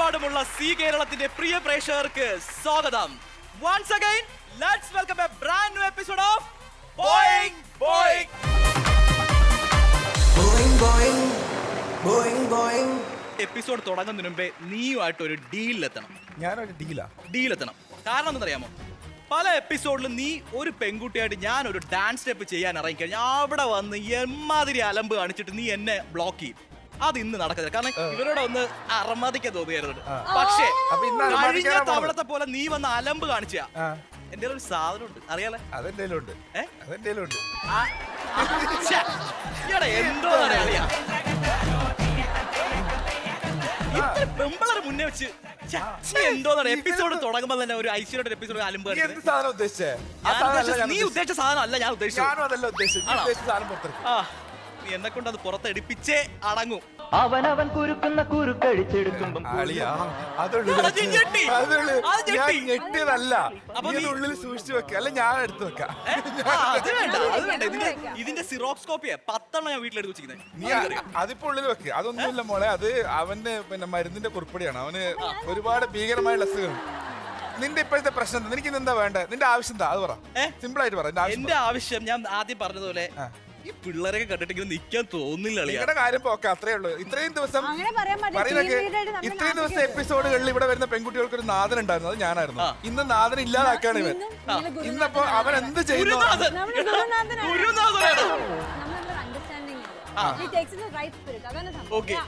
ലോകമെമ്പാടുമുള്ള സി കേരളത്തിന്റെ പ്രിയ പ്രേക്ഷകർക്ക് സ്വാഗതം. Once again, let's welcome a brand new episode of Boing Boing. Boing boing boing boing. Episode തുടങ്ങുന്നതിന് മുമ്പേ നീയുമായിട്ട് ഒരു ഡീലെത്തണം. ഞാനൊരു ഡീലെത്തണം. കാരണം എന്താണെന്നറിയാമോ? പല എപ്പിസോഡിലും നീ ഒരു പെൺകുട്ടിയായിട്ട് ഞാൻ ഒരു ഡാൻസ് സ്റ്റെപ്പ് ചെയ്യാൻ ഇറങ്ങിക്കഴിഞ്ഞാൽ അവിടെ വന്ന് എമ്മാതിരി അലമ്പ് കാണിച്ചിട്ട് നീ എന്നെ ബ്ലോക്ക് ചെയ്യും. അത് ഇന്ന് നടക്കത്തില്ല. കാരണം ഇവരോട് ഒന്ന് അറമതിക്കാൻ തോന്നിയായിരുന്നു. പക്ഷേ കഴിഞ്ഞ തവണത്തെ പോലെ നീ വന്ന് അലമ്പ് കാണിച്ചാ എന്റെ ഒരു സാധനം ഉണ്ട്, അറിയാലേ? അതെന്തേലുണ്ട്. എന്തോ അറിയാ പെമ്പിളർ മുന്നേ വെച്ച് എന്തോ എപ്പിസോഡ് തുടങ്ങുമ്പോ തന്നെ ഒരു ഐശ്വര്യ എപ്പിസോഡ് അലമ്പ്. നീ ഉദ്ദേശിച്ച സാധനം അല്ല ഞാൻ ഉദ്ദേശിച്ചത്. നീ എന്നെ കൊണ്ട് അത് പുറത്തെടുപ്പിച്ചേ അടങ്ങും. അവനവൻ കുരുക്കുന്ന കുരുക്കഴിച്ചെടുക്കുമ്പം ഞെട്ടിയതല്ല, ഉള്ളിൽ സൂക്ഷിച്ചു വെക്ക, അല്ല ഞാൻ എടുത്തു വെക്കാം. ഇതിന്റെ സിറോക്സ് കോപ്പിയെ 10 ഞാൻ വീട്ടിലെടുത്ത് വെച്ചിരിക്കുന്നത്. നീ അതിപ്പോ ഉള്ളിൽ വെക്ക്. അതൊന്നുമില്ല മോളെ, അത് അവന്റെ മരുന്നിന്റെ കുറിപ്പടിയാണ്. അവന് ഒരുപാട് ഭീകരമായ ലസുകൾ. നിന്റെ ഇപ്പോഴത്തെ പ്രശ്നം എന്താ? നിനക്ക് എന്താ വേണ്ടത്? നിന്റെ ആവശ്യം എന്താ? അത് പറ, സിമ്പിൾ ആയിട്ട് പറ. എന്റെ ആവശ്യം ഞാൻ ആദ്യം പറഞ്ഞതുപോലെ ഈ പിള്ളേരൊക്കെ കണ്ടിട്ട് നിൽക്കാൻ തോന്നില്ല. നിങ്ങളുടെ കാര്യം പോക്കെ അത്രേ ഉള്ളൂ. ഇത്രയും ദിവസം എപ്പിസോഡുകളിൽ ഇവിടെ വരുന്ന പെൺകുട്ടികൾക്ക് ഒരു നാഥൻ ഉണ്ടായിരുന്നു, അത് ഞാനായിരുന്നു. ഇന്ന് നാഥൻ ഇല്ലാതാക്കാണ് ഇവൻ. ഇന്നപ്പോ അവൻ എന്ത് ചെയ്യുന്നു?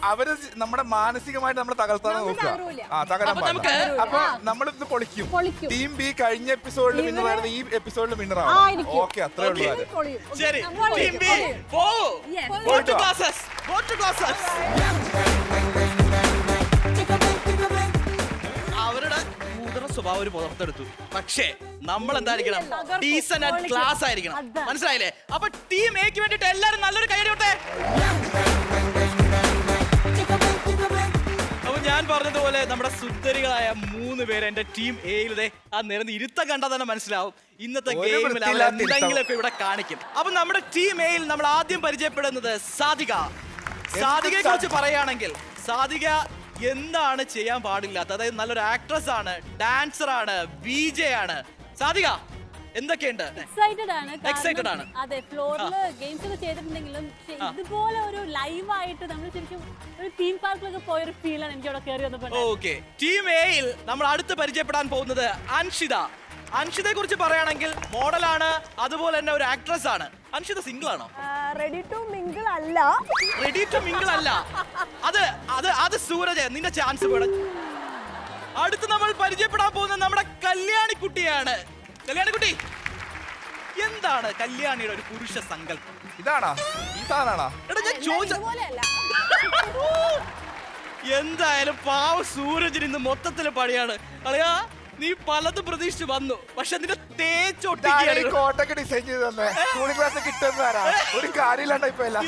അവര് നമ്മുടെ മാനസികമായിട്ട് നമ്മളെ തകർത്താൻ നോക്കുക. തകരാൻ പാടില്ല. അപ്പൊ നമ്മളിന്ന് പൊളിക്കും. ടീം ബി കഴിഞ്ഞ എപ്പിസോഡിൽ വിന്നറായിരുന്നു, ഈ എപ്പിസോഡിൽ വിന്നറാണ്. ഓക്കെ, അത്രേ ഉള്ളൂ. അവരുടെ സ്വഭാവം ഒരു പുറത്തെടുത്തു. പക്ഷേ നമ്മൾ എന്തായിരിക്കണം? ഡീസന്റ് ആൻഡ് ക്ലാസ് ആയിരിക്കണം. മനസ്സിലായില്ലേ? അപ്പൊ ടീം എക്ക് വേണ്ടിട്ട് എല്ലാരും നല്ലൊരു കൈയടിയോട്ടെ. അപ്പൊ ഞാൻ പറഞ്ഞതുപോലെ നമ്മുടെ സുന്ദരികളായ 3 പേര് എന്റെ ടീം എയിലെ ആ നിരന്ന് ഇരുത്തം കണ്ടാൽ തന്നെ മനസ്സിലാവും ഇന്നത്തെ ഗെയിമിൽ അവർ എന്തെങ്കിലുമൊക്കെ ഇവിടെ കാണിക്കും. അപ്പൊ നമ്മുടെ ടീം എയിൽ നമ്മൾ ആദ്യം പരിചയപ്പെടുന്നത് സാധിക. സാധികയെ കുറിച്ച് പറയുകയാണെങ്കിൽ സാധിക എന്താണ് ചെയ്യാൻ പാടില്ലാത്ത, അതായത് നല്ലൊരു ആക്ട്രസ് ആണ്, ഡാൻസർ ആണ്, VJ ആണ്. സാധിക എന്തൊക്കെയുണ്ട്? എക്സൈറ്റഡ് ആണ്. അതെ, ഫ്ലോറിൽ ഗെയിംസ് ഒക്കെ ചെയ്തിട്ടുണ്ടെങ്കിലും ഇതുപോലെ ഒരു ലൈവ് ആയിട്ട് നമ്മൾ ശരിക്കും ഒരു തീം പാർക്കിലൊക്കെ പോയ ഒരു ഫീലാണ് എനിക്ക് അവിടെ കയറി വന്നപ്പോൾ. ഓക്കെ, ടീം എയിൽ നമ്മൾ അടുത്ത് പരിചയപ്പെടാൻ പോകുന്നത് അൻഷിത. അൻഷിതയെ കുറിച്ച് പറയുകയാണെങ്കിൽ മോഡലാണ്, അതുപോലെ തന്നെ ഒരു ആക്ട്രസ് ആണ്. അൻഷിത സിംഗിൾ ആണോ? റെഡി ടു മിംഗിൾ അല്ല. റെഡി ടു മിംഗിൾ അല്ല. അത് സൂരജ്, നിന്റെ ചാൻസ് വേണം. അടുത്ത് നമ്മൾ പരിചയപ്പെടാൻ പോകുന്നത് നമ്മുടെ കല്യാണിക്കുട്ടിയാണ്. കല്യാണിക്കുട്ടി, എന്താണ് കല്യാണിയുടെ ഒരു പുരുഷ സങ്കല്പം? ഇതാണോ? ഈ സാധനാണോ? എടാ ഞാൻ ചോദിച്ച എന്തായാലും പാവ സൂരജിന് ഇന്ന് മൊത്തത്തില് പണിയാണ്. അളിയാ, നീ പലതും പ്രതീക്ഷിച്ച് വന്നു, പക്ഷെ നിന്റെ കോട്ടൊക്കെ ഡിസൈൻ ചെയ്ത് തന്നെ സ്കൂളിംഗ് ക്ലാസ് കിട്ടുന്നതാരാ? ഒരു കാര്യമില്ലാണ്ട ഇപ്പൊ എല്ലാം.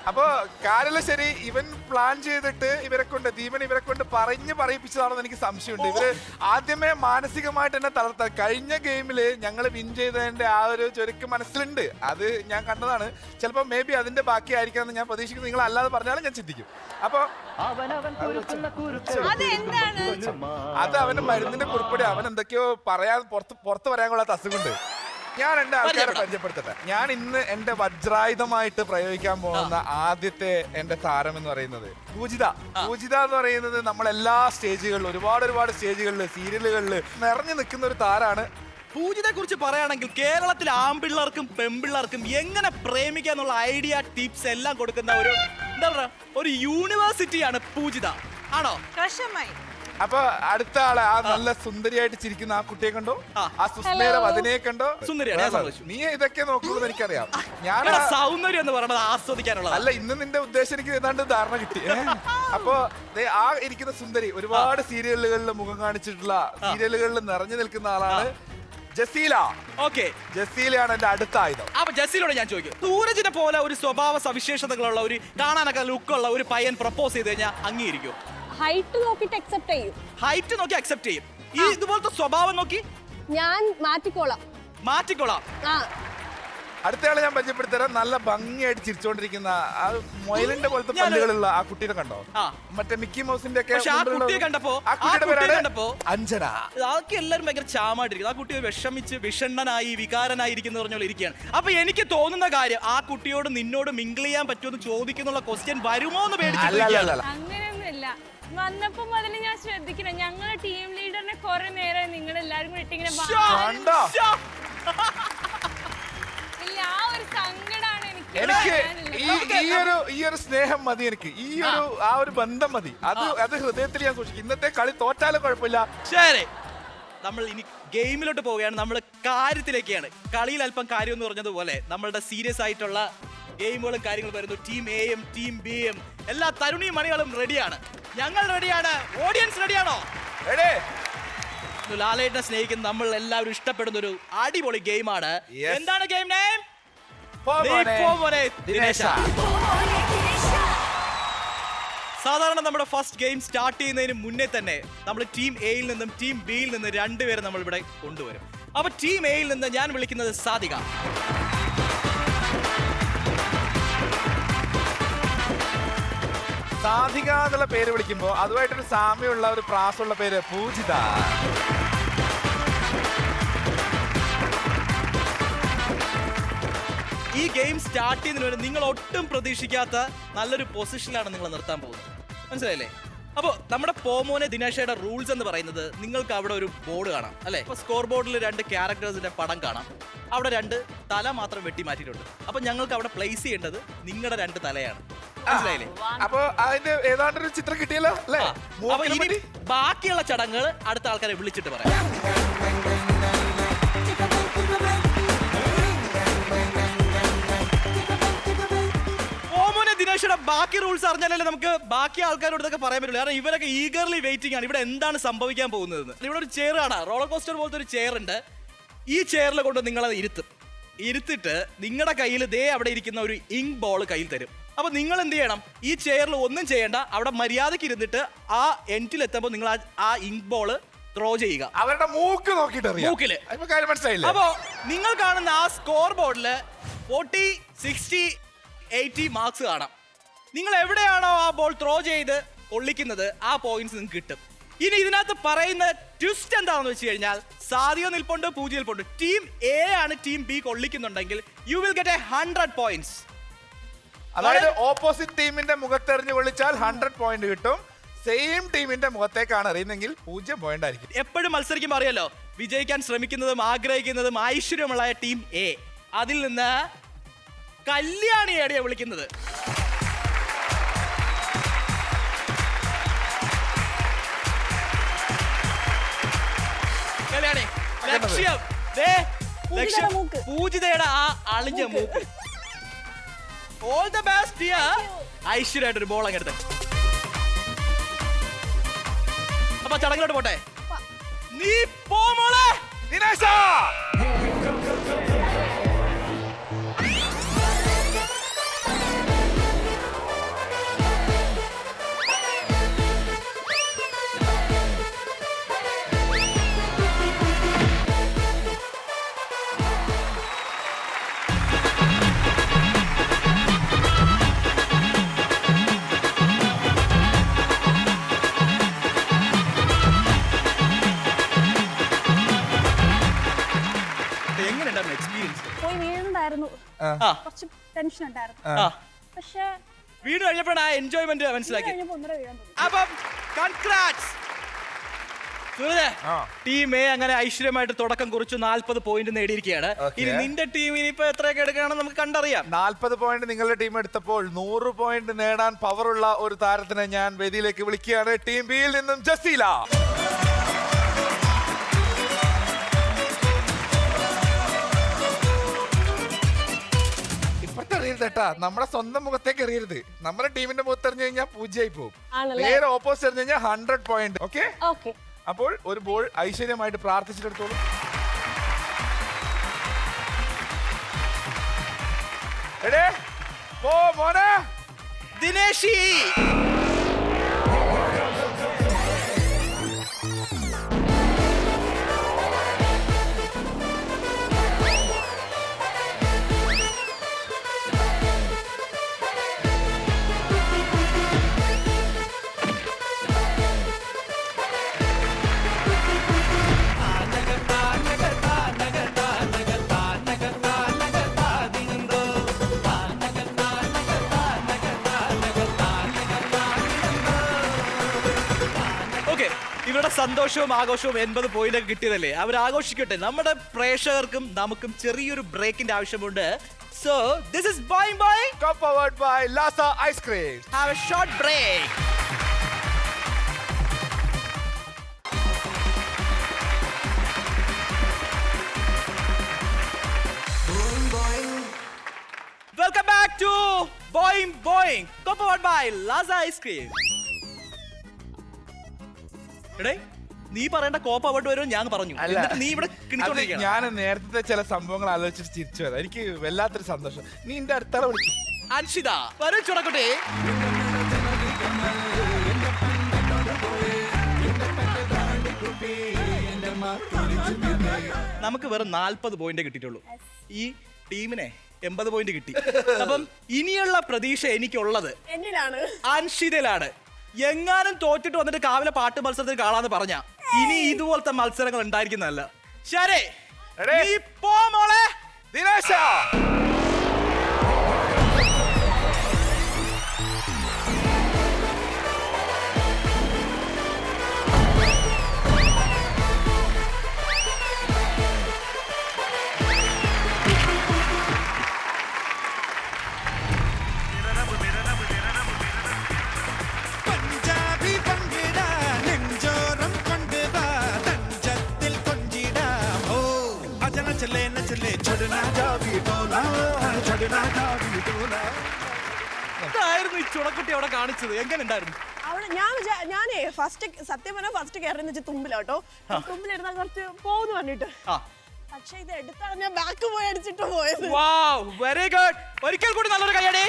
അപ്പൊ കാര്യമല്ല ശരി, ഇവൻ പ്ലാൻ ചെയ്തിട്ട് ദീപൻ ഇവരെ കൊണ്ട് പറയിപ്പിച്ചതാണെന്ന് എനിക്ക് സംശയമുണ്ട്. ഇവര് ആദ്യമേ മാനസികമായിട്ട് എന്നെ തളർത്ത. കഴിഞ്ഞ ഗെയിമില് ഞങ്ങൾ വിൻ ചെയ്തതിന്റെ ആ ഒരു ചുരുക്ക് മനസ്സിലുണ്ട്, അത് ഞാൻ കണ്ടതാണ്. ചിലപ്പോ മേ ബി അതിന്റെ ബാക്കി ആയിരിക്കാമെന്ന് ഞാൻ പ്രതീക്ഷിക്കുന്നു. നിങ്ങൾ അല്ലാതെ പറഞ്ഞാലും ഞാൻ ചിന്തിക്കും. അപ്പൊ അത് അവന്റെ മരുന്നിന്റെ കുറിപ്പടി, അവൻ എന്തൊക്കെയോ പുറത്ത് പറയാൻ കൊള്ളാത്ത അസുഖമുണ്ട്. ഞാൻ എന്റെ ആൾക്കാരെ പരിചയപ്പെടുത്തട്ടെ. ഞാൻ ഇന്ന് എന്റെ വജ്രായുധമായിട്ട് പ്രയോഗിക്കാൻ പോകുന്ന ആദ്യത്തെ എന്റെ താരം എന്ന് പറയുന്നത് പൂജിത. പൂജിത എന്ന് പറയുന്നത് നമ്മളെല്ലാ സ്റ്റേജുകളിലും ഒരുപാട് സ്റ്റേജുകളിൽ സീരിയലുകളിൽ നിറഞ്ഞു നിൽക്കുന്ന ഒരു താരാണ്. പൂജിതയെ കുറിച്ച് പറയുകയാണെങ്കിൽ കേരളത്തിലെ ആൺപിള്ളേർക്കും പെൺപിള്ളേർക്കും എങ്ങനെ പ്രേമിക്കാന്നുള്ള ഐഡിയ ടിപ്സ് എല്ലാം കൊടുക്കുന്ന ഒരു എന്താ പറയാ ഒരു യൂണിവേഴ്സിറ്റിയാണ് പൂജിത. ആണോ? അപ്പൊ അടുത്ത ആളെ ആ നല്ല സുന്ദരിയായിട്ട് ചിരിക്കുന്ന ആ കുട്ടിയെ കണ്ടോ? ആ സുസ്മേര വദനയെ കണ്ടോ? സുന്ദരിയാണ്. നീ ഇതൊക്കെ നോക്കുന്നത് എനിക്കറിയാം. ഞാൻ സൗന്ദര്യം എന്ന് പറയുന്നത് ആസ്വദിക്കാനുള്ളത് അല്ല. ഇന്ന് നിന്റെ ഉദ്ദേശം എനിക്ക് ഏതാണ്ട് ധാരണ കിട്ടി. അപ്പൊ ആ ഇരിക്കുന്ന സുന്ദരി ഒരുപാട് സീരിയലുകളിൽ മുഖം കാണിച്ചിട്ടുള്ള, സീരിയലുകളിൽ നിറഞ്ഞു നിൽക്കുന്ന ആളാണ് ജസീല. ഓക്കെ, ജസീലയാണ് എന്റെ അടുത്ത ആയുധം. അപ്പൊ ജസീലോട് ഞാൻ ചോദിക്കും, സൂരജിനെ പോലെ ഒരു സ്വഭാവ സവിശേഷതകളുള്ള ഒരു കാണാനൊക്കെ ലുക്കുള്ള ഒരു പയ്യൻ പ്രപ്പോസ് ചെയ്ത് കഴിഞ്ഞാൽ അംഗീകരിക്കും? ഹൈറ്റ് നോക്കിട്ട് അക്സെപ്റ്റ് ചെയ്യും. ഹൈറ്റ് നോക്കി അക്സെപ്റ്റ് ചെയ്യും. ഈ ഇതുപോലത്തെ സ്വഭാവം നോക്കി ഞാൻ മാറ്റിക്കോളാം. അടുത്തയാളെ ഞാൻ പരിചയപ്പെടുത്തരാം. നല്ല ഭംഗിയായിട്ട് ചിരിച്ചോണ്ടിരിക്കുന്ന ആ മൊയലിന്റെ പോലത്തെ പല്ലുകളുള്ള ആ കുട്ടീനെ കണ്ടോ? ആ. മറ്റേ മിക്കി മൗസിന്റെ ഒക്കെ പക്ഷെ ആ കുട്ടിയെ കണ്ടപ്പോ ആ കുട്ടിയുടെ പേരാണ് കണ്ടപ്പോ അഞ്ജന. അതൊക്കെ എല്ലാവരും ഭയങ്കര ചാമായിട്ടിരിക്കും. ആ കുട്ടി വിഷമിച്ച് വിഷണ്ണനായി വികാരനായിരിക്കുന്ന പറഞ്ഞ പോലെ ഇരിക്കുകയാണ്. അപ്പൊ എനിക്ക് തോന്നുന്ന കാര്യം ആ കുട്ടിയോട് നിന്നോട് മിങ്കിൾ ചെയ്യാൻ പറ്റുമെന്ന് ചോദിക്കുന്നുള്ള ക്വസ്റ്റ്യൻ വരുമോ എന്ന് പേടിച്ചിരിക്കുകയാണ്. അങ്ങനെയൊന്നുമില്ല. വന്നപ്പോ മുതൽ ഞാൻ ശ്രദ്ധിക്കണം, ഞങ്ങളെ ടീം ലീഡറിനെ കുറെ നേരം നിങ്ങൾ എല്ലാരും കൂടി ഇട്ടിങ്ങനെ കണ്ടോ? ഇല്ല, ആ ഒരു സങ്കടാണ് എനിക്ക്. ഈ ഒരു സ്നേഹം മതി എനിക്ക്. ആ ഒരു ബന്ധം മതി. അത് ഹൃദയത്തിൽ ഞാൻ സൂക്ഷിക്കും. ഇന്നത്തെ കളി തോറ്റാലും കുഴപ്പമില്ല. ശരി, നമ്മൾ ഇനി ഗെയിമിലോട്ട് പോവുകയാണ്. നമ്മൾ കാര്യത്തിലേക്കാണ്. കളിയിൽ അല്പം കാര്യം എന്ന് പറഞ്ഞതുപോലെ നമ്മളുടെ സീരിയസ് ആയിട്ടുള്ള ഗെയിമുകളും കാര്യങ്ങളും വരുന്നു. ടീം എയും ടീം ബിയും എല്ലാ തരുണിയും മണികളും റെഡിയാണ്. ഞങ്ങൾ റെഡിയാണ്. ഓഡിയൻസ് റെഡിയാണോ? ലാലേട്ടനെ സ്നേഹിക്കുന്ന നമ്മൾ എല്ലാവരും ഇഷ്ടപ്പെടുന്ന ഒരു അടിപൊളി ഗെയിമാണ്. എന്താണ് ഗെയിം നെയിം? സാധാരണ നമ്മുടെ ഫസ്റ്റ് ഗെയിം സ്റ്റാർട്ട് ചെയ്യുന്നതിന് മുന്നേ തന്നെ നമ്മൾ ടീം എയിൽ നിന്നും ടീം ബിയിൽ നിന്ന് രണ്ടുപേരെ നമ്മൾ ഇവിടെ കൊണ്ടുവരും. അപ്പൊ ടീം എയിൽ നിന്ന് ഞാൻ വിളിക്കുന്നത് സാധിക. സാധിക എന്നുള്ള പേര് വിളിക്കുമ്പോ അതുമായിട്ടൊരു സാമ്യമുള്ള ഒരു പ്രാസമുള്ള പേര് പൂജിത. ഈ ഗെയിം സ്റ്റാർട്ട് ചെയ്യുന്നതിന് വരെ നിങ്ങൾ ഒട്ടും പ്രതീക്ഷിക്കാത്ത നല്ലൊരു പൊസിഷനിലാണ് നിങ്ങൾ നിർത്താൻ പോകുന്നത്. മനസ്സിലായില്ലേ? അപ്പോൾ നമ്മുടെ പോമോനെ ദിനേശയുടെ റൂൾസ് എന്ന് പറയുന്നത് നിങ്ങൾക്ക് അവിടെ ഒരു ബോർഡ് കാണാം അല്ലേ? അപ്പോൾ സ്കോർ ബോർഡിൽ 2 ക്യാരക്ടേഴ്സിന്റെ പടം കാണാം. അവിടെ 2 തല മാത്രം വെട്ടി മാറ്റിയിട്ടുണ്ട്. അപ്പൊ ഞങ്ങൾക്ക് അവിടെ പ്ലേസ് ചെയ്യേണ്ടത് നിങ്ങളുടെ 2 തലയാണ്. മനസ്സിലായില്ലേ? അപ്പൊ അതിന്റെ ഏതാണ്ടൊരു ചിത്രം കിട്ടിയല്ലോ അല്ലേ? അപ്പൊ ഇനി ബാക്കിയുള്ള ചടങ്ങുകൾ അടുത്ത ആൾക്കാരെ വിളിച്ചിട്ട് പറയാം. ദിനേശയുടെ ബാക്കി റൂൾസ് അറിഞ്ഞാലല്ലേ നമുക്ക് ബാക്കി ആൾക്കാരോട് ഇതൊക്കെ പറയാൻ പറ്റുള്ളൂ. കാരണം ഇവരൊക്കെ ഈഗർലി വെയിറ്റിംഗ് ആണ് ഇവിടെ എന്താണ് സംഭവിക്കാൻ പോകുന്നത്. ഇവിടെ ഒരു ചെയർ ആണ്, റോളർ കോസ്റ്റർ പോലത്തെ ഒരു ചെയർ ഉണ്ട്. ഈ ചെയറിൽ കൊണ്ട് നിങ്ങളത് ഇരുത്തിട്ട് നിങ്ങളുടെ കയ്യിൽ ദേ അവിടെ ഇരിക്കുന്ന ഒരു ഇങ്ക് ബോൾ കയ്യിൽ തരും. അപ്പൊ നിങ്ങൾ എന്ത് ചെയ്യണം? ഈ ചെയറിൽ ഒന്നും ചെയ്യേണ്ട, അവിടെ മര്യാദയ്ക്ക് ഇരുന്നിട്ട് ആ എൻഡിൽ എത്തുമ്പോൾ നിങ്ങൾ ആ ഇങ്ക് ബോൾ ത്രോ ചെയ്യുക. അവരുടെ മൂക്ക് നോക്കിട്ട് മൂക്കില്. അപ്പോ നിങ്ങൾ കാണുന്ന ആ സ്കോർ ബോർഡില് 40, 60, 80 മാർക്സ് കാണാം. നിങ്ങൾ എവിടെയാണോ ആ ബോൾ ത്രോ ചെയ്ത് കൊള്ളിക്കുന്നത് ആ പോയിന്റ്സ് നിങ്ങൾക്ക് കിട്ടും. ഇനി ഇതിനകത്ത് പറയുന്ന ട്വിസ്റ്റ് എന്താണെന്ന് വെച്ച് കഴിഞ്ഞാൽ സാധിക നിൽപ്പുണ്ട്, പൂജ നിൽപ്പുണ്ട്. ടീം എ ആണ് ടീം ബി കൊള്ളിക്കുന്നുണ്ടെങ്കിൽ യു വിൽ ഗെറ്റ് 100 പോയിന്റ്സ്. അതായത് ഓപ്പോസിറ്റ് ടീമിന്റെ മുഖത്തെറിഞ്ഞ് കൊള്ളിച്ചാൽ 100 പോയിന്റ് കിട്ടും. സെയിം ടീമിന്റെ മുഖത്തേക്കാണ് എറിയുന്നെങ്കിൽ 0 പോയിന്റ് ആയിരിക്കും. എപ്പോഴും മത്സരിക്കുമ്പോൾ അറിയാലോ, വിജയിക്കാൻ ശ്രമിക്കുന്നതും ആഗ്രഹിക്കുന്നതും ഐശ്വര്യമുള്ള ടീം എ. അതിൽ നിന്ന് കല്യാണിയാണ് വിളിക്കുന്നത്. കല്യാണി, ലക്ഷ്യം പൂജിതയുടെ ആ അളിഞ്ഞ മൂക്ക്. All the best. ഐശ്വര്യമായിട്ടൊരു ബോൾ അങ്ങ് എടുത്ത്. അപ്പൊ ചടങ്ങിലോട്ട് പോട്ടെ. നീ പോ മോളെ. ദിനേശ കുറച്ച് ടെൻഷൻ ഉണ്ടായിരുന്നു. പക്ഷേ വീട് കഴിഞ്ഞപ്പോഴാണ് ആ എൻജോയ്മെന്റ് മനസ്സിലാക്കി. അപ്പം കൺഗ്രാറ്റ്സ് ടീം എ അങ്ങനെ ഐശ്വര്യമായിട്ട് തുടക്കം കുറിച്ചു 40 പോയിന്റ് നേടിയിരിക്കുകയാണ്. ഇനി നിന്റെ ടീം ഇനിയിപ്പോ എത്രയൊക്കെ എടുക്കുകയാണെന്ന് നമുക്ക് കണ്ടറിയാം. 40 പോയിന്റ് നിങ്ങളുടെ ടീം എടുത്തപ്പോൾ 100 പോയിന്റ് നേടാൻ പവറുള്ള ഒരു താരത്തിനെ ഞാൻ വേദിയിലേക്ക് വിളിക്കുകയാണ്. ടീം ബിയിൽ നിന്നും ജസീല. എറിയരുതേട്ടാ, നമ്മുടെ സ്വന്തം മുഖത്തേക്ക് എറിയരുത്. നമ്മുടെ ടീമിന്റെ മുഖത്ത് എറിഞ്ഞു കഴിഞ്ഞാൽ 0 ആയി പോകും. നേരെ ഓപ്പോസിറ്റ് എറിഞ്ഞു കഴിഞ്ഞാൽ 100 പോയിന്റ്. ഓക്കെ, അപ്പോൾ ഒരു ബോൾ ഐശ്വര്യമായിട്ട് പ്രാർത്ഥിച്ചിട്ടെടുത്തോളൂ. പോ മോനെ ദിനേശി. സന്തോഷവും ആഘോഷവും 80 പോയിന്റ് കിട്ടിയതല്ലേ, അവർ ആഘോഷിക്കട്ടെ. നമ്മുടെ പ്രേക്ഷകർക്കും നമുക്കും ചെറിയൊരു ബ്രേക്കിന്റെ ആവശ്യമുണ്ട്. So this is Boing Boing. Co-powered by Lasa Ice Cream. Have a short break. Boing, boing. Welcome back to Boing Boing, co-powered by Lasa Ice Cream. എടേ, നീ പറയേണ്ട കോപ്പ് അവാർഡ് വരും ഞാൻ പറഞ്ഞു. അല്ല. എന്നിട്ട് നീ ഇവിടെ അത് കിണിച്ചോണ്ടിരിക്കുകയാണ്. ഞാൻ നേരത്തെ ചില സംഭവങ്ങൾ ആലോചിച്ചിട്ട് ചിരിച്ചു പോയതാ. എനിക്ക് വല്ലാത്തൊരു സന്തോഷം. നീ എന്റെ അടുത്താളെ വിളിക്കും. അൻഷിത വരൂ ചുണക്കുട്ടി. നമുക്ക് വെറും 40 പോയിന്റ് കിട്ടിയിട്ടുള്ളൂ. ഈ ടീമിനെ 80 പോയിന്റ് കിട്ടി. അപ്പം ഇനിയുള്ള പ്രതീക്ഷ എനിക്കുള്ളത് എന്നിലാണ്. അൻഷിതയിലാണ്. എങ്ങാനും തോറ്റിട്ട് വന്നിട്ട് കാവിലെ പാട്ട് മത്സരത്തിന് കാണാന്ന് പറഞ്ഞ ഇനി ഇതുപോലത്തെ മത്സരങ്ങൾ ഉണ്ടായിരിക്കുന്നതല്ല. ശരി, Ready? നീ പോ മോളെ. ദിനേശ പഞ്ചാബി പങ്കിട നെഞ്ചോരം കൊണ്ടുവാ തഞ്ചത്തിൽ കൊഞ്ചിടാം ഓ അജന ചലേ നചലേ ചൊടനാ ജാബി ടോല ചൊടനാ ജാബി ടോല. എന്തായിരുന്നു ഈ ചുണക്കുട്ടി അവിടെ കാണിച്ചത്? എങ്ങനെ ഉണ്ടായിരുന്നു? അവിടെ ഞാനേ ഫസ്റ്റ് സത്യം പറഞ്ഞാൽ ഫസ്റ്റ് കയറുന്ന വെച്ചാൽ തുമ്പിലോട്ടോ. തുമ്പിലിരുന്നാൽ കുറച്ച് പോകുന്നു പറഞ്ഞിട്ട്, ആ, പക്ഷെ ഇത് എടുത്താണ് ഞാൻ ബാക്ക് പോയി അടിച്ചിട്ട് പോയത്. വാവ്, വെരി ഗുഡ്. ഒരിക്കൽ കൂടി നല്ലൊരു കയ്യടി.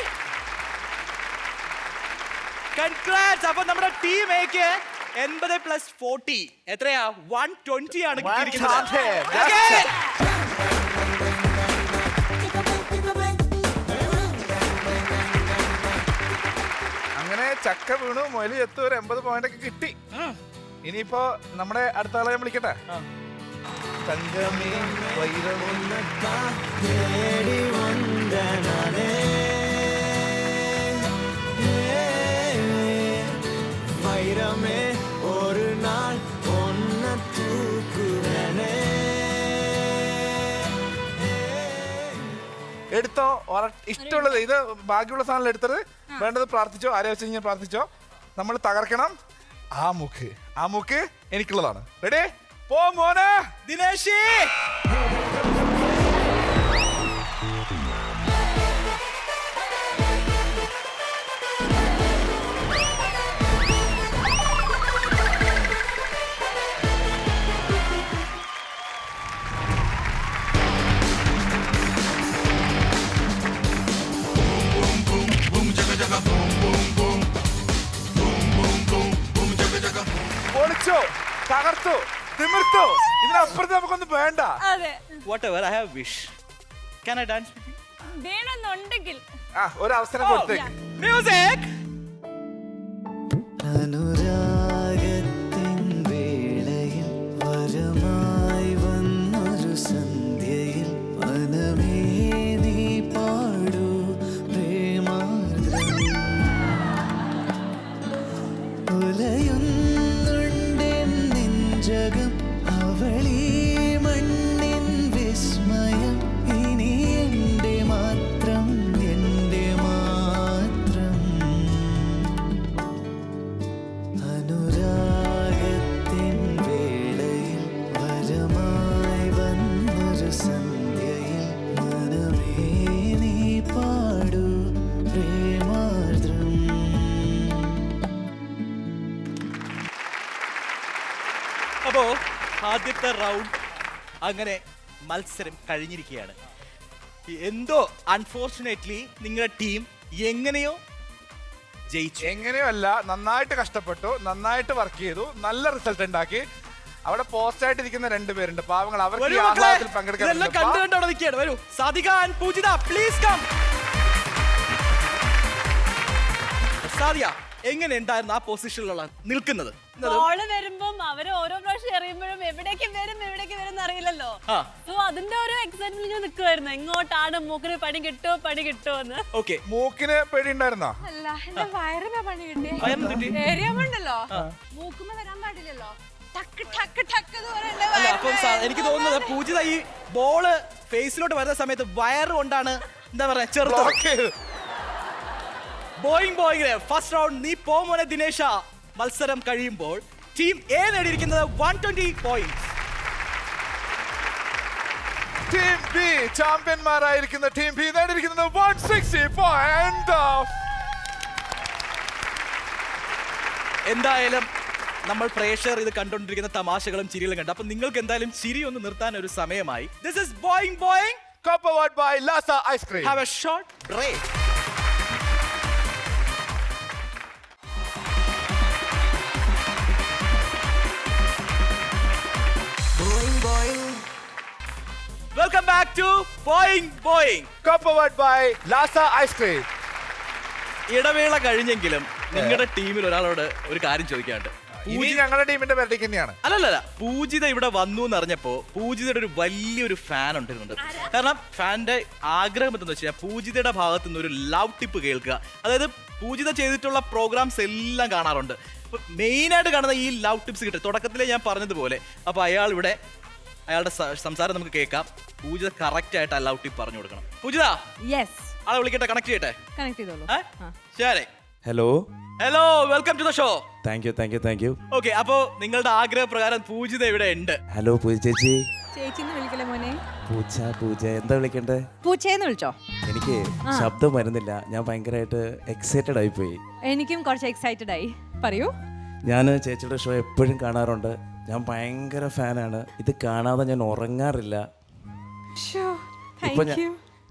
കൺഗ്രാറ്റ്സ്. അപ്പൊ നമ്മുടെ ടീം എക്ക് 80 + 40 എത്രയാ? 120 ആണ് കിട്ടിയിരിക്കുന്നത്. Okay. അങ്ങനെ ചക്ക വീണു, മൊലി എത്തു, ഒരു 80 പോയിന്റ് ഒക്കെ കിട്ടി. ഇനിയിപ്പോ നമ്മുടെ അടുത്ത ആളെ ഞാൻ വിളിക്കട്ടെ. തങ്കമേ വൈരമൊന്ന തേടി വന്ന നാനേ. வைரமே ஒரு நாள் ஒன்ன தூக்குவனே. എടുത്തോ, ഇഷ്ടമുള്ളത്. ഇത് ബാക്കിയുള്ള സാധനം എടുത്തത്. വേണ്ടത് പ്രാർത്ഥിച്ചോ, ആരെ വെച്ച് കഴിഞ്ഞാൽ പ്രാർത്ഥിച്ചോ. നമ്മൾ തകർക്കണം. ആ മൂക്ക് എനിക്കുള്ളതാണ്. റെഡി? പോ മോനെ. ദിനേശി, പൊളിച്ചോ, തകർത്തു, തിമിർത്തു. ഇതിനപ്പുറത്ത് നമുക്കൊന്നും വേണ്ട. അതെ, whatever, I have wish. Can I dance with you? വേണമെന്നുണ്ടെങ്കിൽ ആ, ഒരു അവസരം കൊടുത്തേക്ക്. Music. അനുരാഗത്തിൻ വേളയിൽ വരമായി വന്നൊരു സന്ധ്യയിൽ മനമേ നീ പാടൂ പ്രേമാർദ്രം. ഉലയുന്നുണ്ടെൻ നെഞ്ചകം അവളീ മണ്ണിൻ വിസ്മയം. ഇനി എൻ്റെ മാത്രം, എൻ്റെ മാത്രം. അനുരാഗത്തിൻ വേളയിൽ വരമായി വന്നൊരു സന്ധ്യയിൽ മനമേ നീ പാടൂ പ്രേമാർദ്രം. അപ്പോ ആദ്യത്തെ റൗണ്ട് അങ്ങനെ മത്സരം കഴിഞ്ഞിരിക്കുകയാണ്. എന്തോ അൺഫോർച്ചുനേറ്റ്ലി നിങ്ങളുടെ ടീം എങ്ങനെയോ ജയിച്ചു. എങ്ങനെയോ അല്ല, നന്നായിട്ട് കഷ്ടപ്പെട്ടു, നന്നായിട്ട് വർക്ക് ചെയ്തു, നല്ല റിസൾട്ട് ഉണ്ടാക്കി. അവിടെ പോസ്റ്റ് ആയിട്ട് ഇരിക്കുന്ന 2 പേരുണ്ട്, പാവങ്ങൾ. അവർക്ക് വരൂ ഈ മക്കളെ, ആഹ്ലാദത്തിൽ പങ്കെടുക്കാൻ ഇതെല്ലാം പറ്റില്ല. കണ്ടു കണ്ട് അവിടെ നിൽക്കുകയാണ്. വരൂ Sadika and Poojitha, please come. Sadika, എങ്ങനെ ഉണ്ടായിരുന്നു ആ പൊസിഷനിലുള്ള നിൽക്കുന്നത്? ബോള് വരുമ്പം അവര് ഓരോ പ്രാവശ്യം എറിയുമ്പോഴും എവിടേക്ക് വരും അറിയില്ലല്ലോ. സോ അതിന്റെ ഒരു എക്സൈറ്റ്മെന്റ് ഞാൻ നിൽക്കുമായിരുന്നു. എങ്ങോട്ടാണ് മൂക്കിന് പണി കിട്ടുമോ എന്ന്. ഓക്കെ, മൂക്കിന് പേടി ഉണ്ടായിരുന്നോ? അല്ല, എന്റെ വയറിനാ പണി കിട്ടിയേ. വയറിന് കിട്ടി? ഏരിയ ഉണ്ടല്ലോ, മൂക്കുമ്പോ വരാൻ പാടില്ലല്ലോ. ടക്ക് ടക്ക് ടക്ക് എന്ന് പറയണ്ടേ അല്ല അപ്പം എനിക്ക് തോന്നുന്നത് പൂജിത ഈ ബോള് ഫേസിലോട്ട് വരുന്ന സമയത്ത് വയറ് കൊണ്ടാണ് എന്താ പറയാ ചെറുത്. ബോയിങ് ഫസ്റ്റ് റൗണ്ട് നീ പോമോനെ ദിനേശ മത്സരം കഴിയുമ്പോൾ ടീം എ നേടിയിരിക്കുന്നത് 120 പോയിന്റ്സ്. ടീം ബി ചാമ്പ്യന്മാരായിരിക്കുന്ന ടീം ബി നേടിയിരിക്കുന്നത് 160 പോയിന്റ്. എന്തായാലും നമ്മൾ പ്രേക്ഷകർ ഇത് കണ്ടുകൊണ്ടിരിക്കുന്ന തമാശകളും ചിരികളും കണ്ടു. അപ്പൊ നിങ്ങൾക്ക് എന്തായാലും ചിരി ഒന്ന് നിർത്താൻ ഒരു സമയമായി. This is Boing Boing, co-powered by Lasa Ice Cream. Have a short break. Welcome back to Boing Boing, co-powered by Lasa Ice Cream. ഇടവേള കഴിഞ്ഞെങ്കിലും നിങ്ങളുടെ ടീമിൽ ഒരാളോട് ഒരു കാര്യം ചോദിക്കാനുണ്ട്. ഇനി ഞങ്ങളുടെ ടീമിന്റെ വെർഡിക്ട് തന്നെയാണ്. അല്ലല്ല, പൂജിത ഇവിടെ വന്നു എന്ന് അറിഞ്ഞപ്പോ പൂജിതയുടെ ഒരു വലിയൊരു ഫാൻ ഉണ്ടായിരുന്നുണ്ട്. കാരണം ഫാന്റെ ആഗ്രഹം എന്തെന്ന് വെച്ചാൽ പൂജിതയുടെ ഭാഗത്തു നിന്ന് ഒരു ലവ് ടിപ്പ് കേൾക്കുക. അതായത് പൂജിത ചെയ്തിട്ടുള്ള പ്രോഗ്രാംസ് എല്ലാം കാണാറുണ്ട്. മെയിൻ ആയിട്ട് കാണുന്ന ഈ ലവ് ടിപ്സ് കിട്ടും. തുടക്കത്തിലേ ഞാൻ പറഞ്ഞതുപോലെ. അപ്പൊ അയാളുടെ സംസാരം നമുക്ക് കേൾക്കാം. പൂജിത കറക്റ്റ് ആയിട്ട് ആ ലവ് ടിപ്പ് പറഞ്ഞു കൊടുക്കണം. പൂജിത ആളെ വിളിക്കട്ടെ, കണക്ട് ചെയ്യട്ടെ. ശരി. Hello, welcome to the show. Thank you. Okay, അപ്പോ നിങ്ങളുടെ ആഗ്രഹപ്രകാരം പൂജിത ഇവിടെ ഉണ്ട്. ഹലോ പൂജ ചേച്ചി. ചേച്ചിന്ന് വിളിക്കലേ മോനെ. പൂജ എന്താ വിളിക്കണ്ടേ? പൂച്ചേന്ന് വിളിച്ചോ? എനിക്ക് ശബ്ദം വരുന്നില്ല. ഞാൻ ഭയങ്കരമായിട്ട് എക്സൈറ്റഡ് ആയിപ്പോയി. എനിക്കും കുറച്ച് എക്സൈറ്റഡ് ആയി. പറയൂ. ഞാൻ ചേച്ചിയുടെ ഷോ എപ്പോഴും കാണാറുണ്ട്. ഞാൻ ഭയങ്കര ഫാനാണ്. ഇത് കാണാതെ ഞാൻ ഉറങ്ങാറില്ല.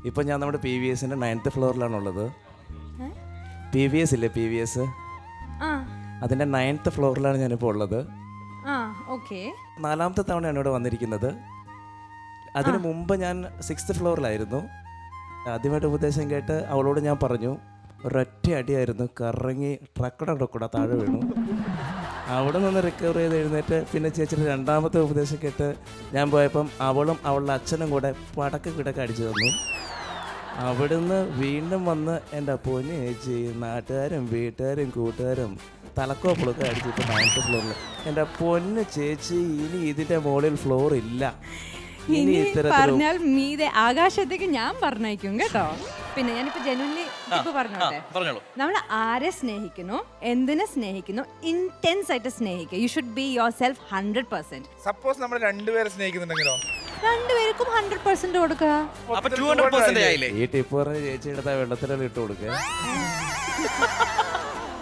ഇപ്പൊ ഞാൻ നമ്മുടെ PVSന്റെ 9th ഫ്ലോറിലാണുള്ളത്. PVS ഇല്ലേ, PVS, അതിന്റെ 9th ഫ്ലോറിലാണ് ഞാനിപ്പോൾ ഉള്ളത്. 4ാമത്തെ തവണയാണ് ഇവിടെ വന്നിരിക്കുന്നത്. അതിനു മുമ്പ് ഞാൻ 6th ഫ്ലോറിലായിരുന്നു. ആദ്യമായിട്ട് ഉപദേശം കേട്ട് അവളോട് ഞാൻ പറഞ്ഞു, ഒരൊറ്റ അടിയായിരുന്നു, കറങ്ങി ട്രക്കട താഴെ വീണു. അവിടെ നിന്ന് റിക്കവർ ചെയ്ത് എഴുന്നേറ്റ് പിന്നെ ചേച്ചിയുടെ 2ാമത്തെ ഉപദേശം കേട്ട് ഞാൻ പോയപ്പം അവളും അവളുടെ അച്ഛനും കൂടെ കിടക്ക് അടിച്ചു തന്നു. അവിടുന്ന് വീണ്ടും വന്ന് എൻ്റെ പൊന്നു ചേച്ചി, നാട്ടുകാരും വീട്ടുകാരും കൂട്ടുകാരും തലക്കോ പുളക്കോ അടിച്ചിട്ട് 9th ഫ്ലോറിൽ. എൻ്റെ പൊന്നു ചേച്ചി, ഇനി ഇതിൻ്റെ മുകളിൽ ഫ്ലോർ ഇല്ല. ഇനി പറഞ്ഞാൽ മീതെ ആകാശത്തേക്ക് ഞാൻ പറഞ്ഞയക്കും കേട്ടോ. പിന്നെ ഞാനിപ്പോ ജെനുവൻലി പറഞ്ഞോട്ടെ, നമ്മൾ ആരെ സ്നേഹിക്കുന്നു, എന്തിനെ സ്നേഹിക്കുന്നു, ഇന്റൻസ് ആയിട്ട് സ്നേഹിക്കുക. You should be your self 100%. Suppose നമ്മൾ രണ്ടുപേരെ സ്നേഹിക്കുന്നുണ്ടെങ്കിലോ? രണ്ടുപേർക്കും 100% കൊടുക്കുക. അപ്പൊ 200% ആയില്ലേ? ഈ ടിപ്പ് പറഞ്ഞ ചേച്ചി എടുത്താൽ വെള്ളത്തിലെല്ലാം ഇട്ട് കൊടുക്കുക.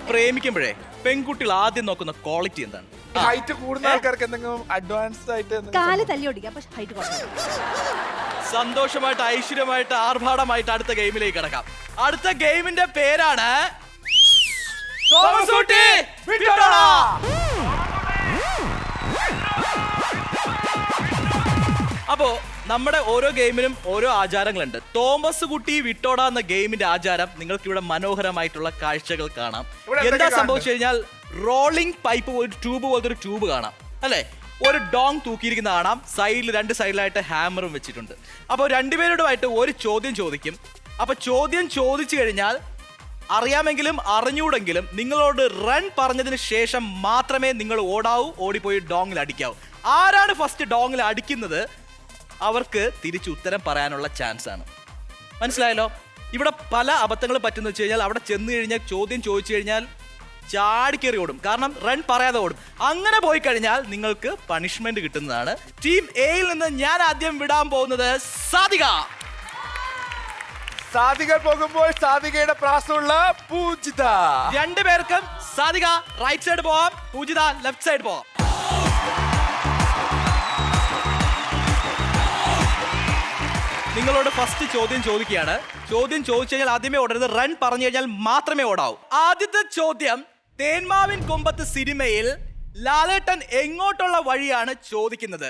പ്രേമിക്കുമ്പോഴേ പെൺകുട്ടികൾ ആദ്യം നോക്കുന്ന ക്വാളിറ്റി എന്താണ്? ഹൈറ്റ് കൂടുന്ന ആൾക്കാർക്ക് എന്തെങ്കിലും അഡ്വാൻസ്ഡ് ആയിട്ട് കാല് തല്ലി ഓടിക്കുക, പക്ഷെ ഹൈറ്റ് കുറയ്ക്കും. സന്തോഷമായിട്ട് ഐശ്വര്യമായിട്ട് ആർഭാടമായിട്ട് അടുത്ത ഗെയിമിലേക്ക് കിടക്കാം. അടുത്ത ഗെയിമിന്റെ പേരാണ് അപ്പോ നമ്മുടെ ഓരോ ഗെയിമിനും ഓരോ ആചാരങ്ങളുണ്ട്. തോമസ് കുട്ടി വിട്ടോട എന്ന ഗെയിമിന്റെ ആചാരം നിങ്ങൾക്ക് ഇവിടെ മനോഹരമായിട്ടുള്ള കാഴ്ചകൾ കാണാം. എന്താ സംഭവിച്ചു കഴിഞ്ഞാൽ റോളിംഗ് പൈപ്പ്, ഒരു ട്യൂബ് പോലത്തെ ഒരു ട്യൂബ് കാണാം അല്ലെ? ഒരു ഡോങ് തൂക്കിയിരിക്കുന്ന കാണാം. സൈഡിൽ 2 സൈഡിലായിട്ട് ഹാമറും വെച്ചിട്ടുണ്ട്. അപ്പോൾ രണ്ടുപേരോടുമായിട്ട് ഒരു ചോദ്യം ചോദിക്കും. അപ്പൊ ചോദ്യം ചോദിച്ചു കഴിഞ്ഞാൽ അറിയാമെങ്കിലും അറിഞ്ഞൂടെങ്കിലും നിങ്ങളോട് റൺ പറഞ്ഞതിന് ശേഷം മാത്രമേ നിങ്ങൾ ഓടിപ്പോയി ഡോങ്ങിൽ അടിക്കാവൂ. ആരാണ് ഫസ്റ്റ് ഡോങ്ങിൽ അടിക്കുന്നത് അവർക്ക് തിരിച്ച് ഉത്തരം പറയാനുള്ള ചാൻസ് ആണ്. മനസ്സിലായല്ലോ? ഇവിടെ പല അബദ്ധങ്ങൾ പറ്റുന്ന വെച്ച് കഴിഞ്ഞാൽ അവിടെ ചെന്ന് കഴിഞ്ഞാൽ ചോദ്യം ചോദിച്ചു കഴിഞ്ഞാൽ ചാടിക്കേറി ഓടും. കാരണം റൺ പറയാതെ ഓടും. അങ്ങനെ പോയി കഴിഞ്ഞാൽ നിങ്ങൾക്ക് പണിഷ്മെന്റ് കിട്ടുന്നതാണ്. ടീം എയിൽ നിന്ന് ഞാൻ ആദ്യം വിടാൻ പോകുന്നത് സാധിക പോകുമ്പോൾ സാധികയുടെ പ്രാസമുള്ള പൂജിത. രണ്ടുപേർക്കും സാധിക റൈറ്റ് സൈഡ് പോവാം, പൂജിത ലെഫ്റ്റ് സൈഡ് പോവാം. നിങ്ങളോട് ഫസ്റ്റ് ചോദ്യം ചോദിക്കുകയാണ്. ചോദ്യം ചോദിച്ചു കഴിഞ്ഞാൽ ആദ്യമേ ഓടരുത്, റൺ പറഞ്ഞു കഴിഞ്ഞാൽ മാത്രമേ ഓടാവൂ. ആദ്യത്തെ ചോദ്യം, തേന്മാവിൻ കൊമ്പത്ത് സിനിമയിൽ ലാലേട്ടൻ എങ്ങോട്ടുള്ള വഴിയാണ് ചോദിക്കുന്നത്?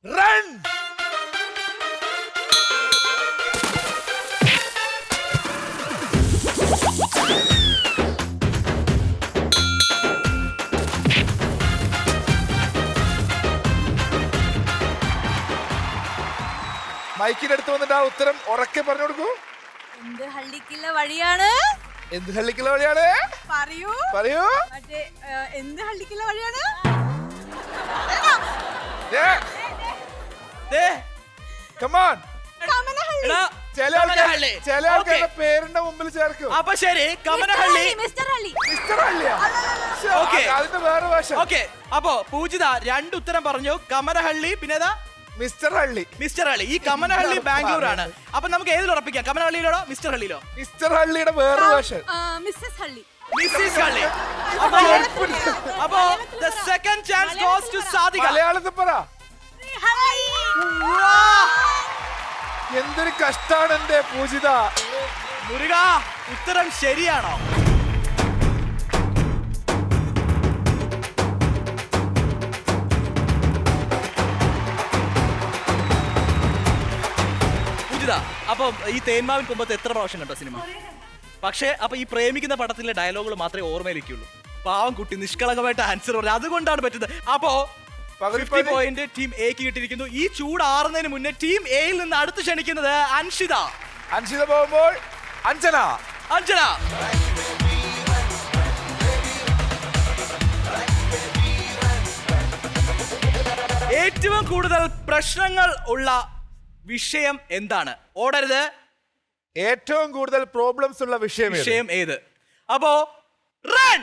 റൺ. മൈക്കിന്റെ അടുത്ത് വന്നിട്ട് ആ ഉത്തരം ഉറക്കെ പറഞ്ഞു കൊടുക്കൂ. എന്ത് ഹള്ളിക്കുള്ള വഴിയാണ്? എന്ത് ഹള്ളിക്കുള്ള വഴിയാണ്? പറയൂ. പറയൂ. എന്ത് ഹള്ളിക്കുള്ള വഴിയാണ്? കമാൺ എടാ, ചില കമനഹള്ളി. ആൾക്കാരുടെ Okay. പേരിന്റെ മുമ്പിൽ ചേർക്കും. അപ്പൊ ശരി, കമനഹള്ളി. മിസ്റ്റർ അലി മിസ്റ്റർ അല്ലിയാ? ശ്ശെ, Okay. അതിന്റെ വേറെ വേഷം. ഓക്കെ, അപ്പോ പൂജിത 2 ഉത്തരം പറഞ്ഞു. കമനഹള്ളി, പിന്നെ ഏതാ? മിസ്റ്റർ ഹള്ളി. മിസ്റ്റർ ഹള്ളി. ഈ കമനഹള്ളി ബാംഗ്ലൂർ ആണ്. അപ്പൊ നമുക്ക് ഏതിൽ ഉറപ്പിക്കാം? കമനഹള്ളിയിലോ മിസ്റ്റർ ഹള്ളിയിലോ? മിസ്റ്റർ ഹള്ളിയുടെ വേറെ വേഷം. മിസ്സസ് ഹള്ളി. മിസ്സിസ് ഹള്ളി. അപ്പോ the second chance goes to Sadika. മലയാളത്തിൽ പറ. എന്തൊരു കഷ്ടാണ് എന്റെ പൂജിത. മുരുക, ഉത്തരം ശരിയാണോ? പൂജിത, അപ്പൊ ഈ തേന്മാവിൻ കുമ്പത്ത് എത്ര പ്രാവശ്യം കണ്ടോ സിനിമ? പക്ഷേ അപ്പൊ ഈ പ്രേമിക്കുന്ന പടത്തിലെ ഡയലോഗുകൾ മാത്രമേ ഓർമ്മയിലേക്കുള്ളൂ. പാവം കുട്ടി നിഷ്കളങ്കമായിട്ട് ആൻസർ പറഞ്ഞു, അതുകൊണ്ടാണ് പറ്റുന്നത്. അപ്പോ 50 പോയിന്റ് ടീം എക്ക് കിട്ടിയിരിക്കുന്നു. ഈ ചൂടാറുന്നതിന് മുന്നേ ടീം എയിൽ നിന്ന് അടുത്ത് ക്ഷണിക്കുന്നത് അൻഷിത. അൻഷിത പോകുമ്പോൾ അഞ്ജന. അഞ്ജന, ഏറ്റവും കൂടുതൽ പ്രശ്നങ്ങൾ ഉള്ള വിഷയം എന്താണ്? ഓടരുത്. ഏറ്റവും കൂടുതൽ പ്രോബ്ലംസ് ഉള്ള വിഷയം ഏത്? അപ്പോ റൺ.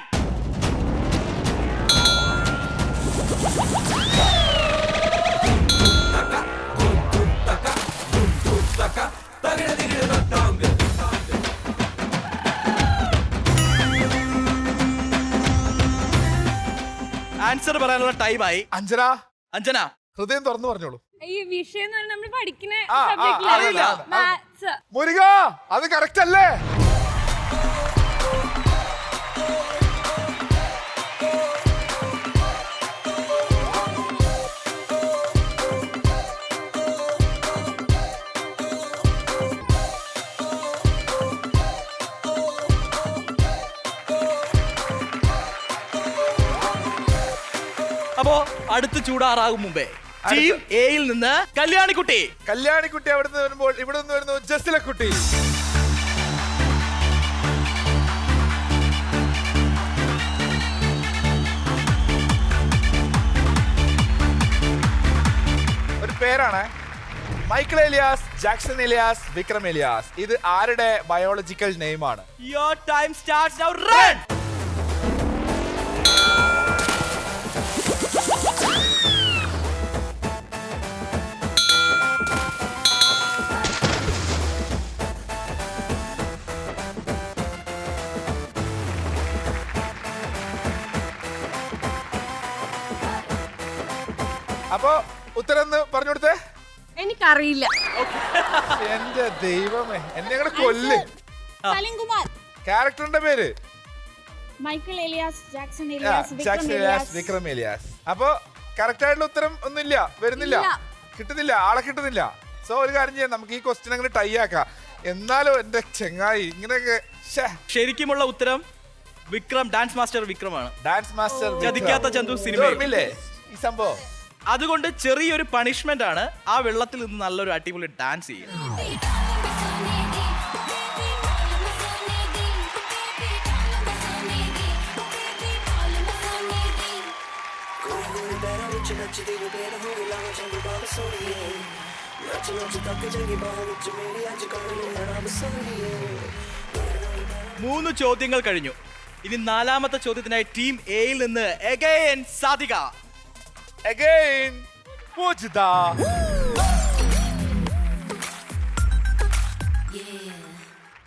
ആൻസർ പറയാനുള്ള ടൈമായി. അഞ്ജന, അഞ്ജന, ഹൃദയം തുറന്നു പറഞ്ഞോളൂ. ഈ വിഷയം എന്ന് പറഞ്ഞാൽ നമ്മൾ പഠിക്കുന്ന അറിയില്ല. മാത്സ്. മുരുക, അത് കറക്റ്റ് അല്ലേ? അപ്പോ അടുത്ത് ചൂടാറാകും മുമ്പേ ടീം എയിൽ നിന്ന് കല്യാണിക്കുട്ടി. കല്യാണിക്കുട്ടി അവിടുന്ന് വരുമ്പോൾ ഇവിടെ നിന്ന് വരുന്നു ജസ്റ്റിലക്കുട്ടി. ഒരു പേരാണ് Michael Elias, Jackson Elias, Vikram Elias. ഇത് ആരുടെ biological നെയിമാണ്? Your time starts now. Run. അപ്പോ ഉത്തരം പറഞ്ഞു കൊടുത്തേ. എനിക്കറിയില്ല. എന്റെ ദൈവമേ, എന്നെ കൂടെ കൊല്ല്. സലിംകുമാർ. ക്യാരക്ടറിന്റെ പേര് Michael Elias, Jackson Jackson Elias, Vikram Elias. അപ്പൊ കറക്റ്റ് ആയിട്ടുള്ള ഉത്തരം ഒന്നുമില്ല, വരുന്നില്ല, കിട്ടുന്നില്ല, ആളെ കിട്ടുന്നില്ല. സോ ഒരു കാര്യം ചെയ്യാം, നമുക്ക് ഈ ക്വസ്റ്റ്യൻ അങ്ങനെ ടൈ ആക്കാം. എന്നാലും എന്റെ ചെങ്ങായി ഇങ്ങനെയൊക്കെ. ശരിക്കുമുള്ള ഉത്തരം വിക്രം, ഡാൻസ് മാസ്റ്റർ വിക്രമാണ്. ഡാൻസ് മാസ്റ്റർ ചതിക്കാത്ത ചന്തു സിനിമ. ഈ സംഭവം അതുകൊണ്ട് ചെറിയൊരു പണിഷ്മെന്റ് ആണ് ആ വെള്ളത്തിൽ നിന്ന് നല്ലൊരു അടിപൊളി ഡാൻസ് ചെയ്യുക. മൂന്ന് ചോദ്യങ്ങൾ കഴിഞ്ഞു. ഇനി 4ാമത്തെ ചോദ്യത്തിനായി ടീം എയിൽ നിന്ന് അഗൈൻ സാദിക. അഗൈൻ പൂജിത.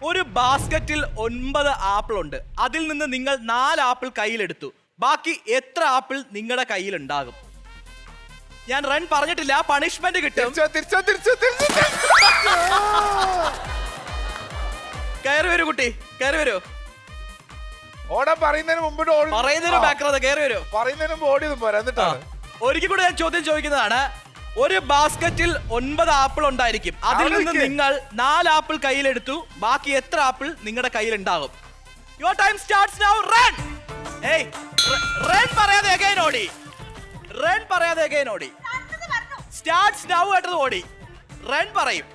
ഒരു ബാസ്ക്കറ്റിൽ 9 ആപ്പിൾ ഉണ്ട്. അതിൽ നിന്ന് നിങ്ങൾ 4 ആപ്പിൾ കയ്യിലെടുത്തു. ബാക്കി എത്ര ആപ്പിൾ നിങ്ങളുടെ കയ്യിൽ ഉണ്ടാകും? ഞാൻ റൺ പറഞ്ഞിട്ടില്ല, പണിഷ്മെന്റ് കിട്ടും. കയറി വരൂ കുട്ടി, കയറി വരൂ. ഓടാ പറയുന്നതിന് മുമ്പ് പറയുന്നതിന് ബാക്ക്ഗ്രൗണ്ട് കയറി വരൂ. പറയുന്നതിന് മുമ്പ് ഓടിയൊന്നും പോരാ. എന്നിട്ടാണ് ഒരിക്കൽ കൂടെ ഞാൻ ചോദ്യം ചോദിക്കുന്നതാണ്. ഒരു ബാസ്ക്കറ്റിൽ 9 ആപ്പിൾ ഉണ്ടായിരിക്കും. അതിൽ നിന്ന് നിങ്ങൾ 4 ആപ്പിൾ കയ്യിലെടുത്തു. ബാക്കി എത്ര ആപ്പിൾ നിങ്ങളുടെ കയ്യിൽ ഉണ്ടാകും? Your time starts now. Run. ഏയ്, റൺ പറയാതെ അഗൈൻ ഓടി. റൺ പറയാതെ അഗൈൻ ഓടി. സ്റ്റാർട്ട്സ് നൗ ആയിട്ട് ഓടി. റൺ പറയും.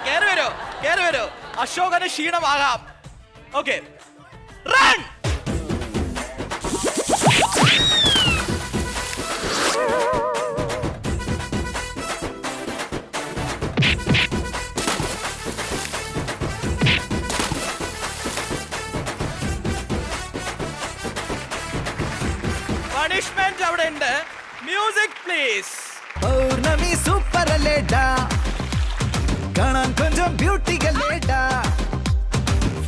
കേറി വരൂ, കേറി വരൂ. അശോകന് ക്ഷീണമാകാം. Okay, run. Music please. Pournami super അല്ലേടാ, കാണാൻ കൊഞ്ചം ബ്യൂട്ടി അല്ലേടാ,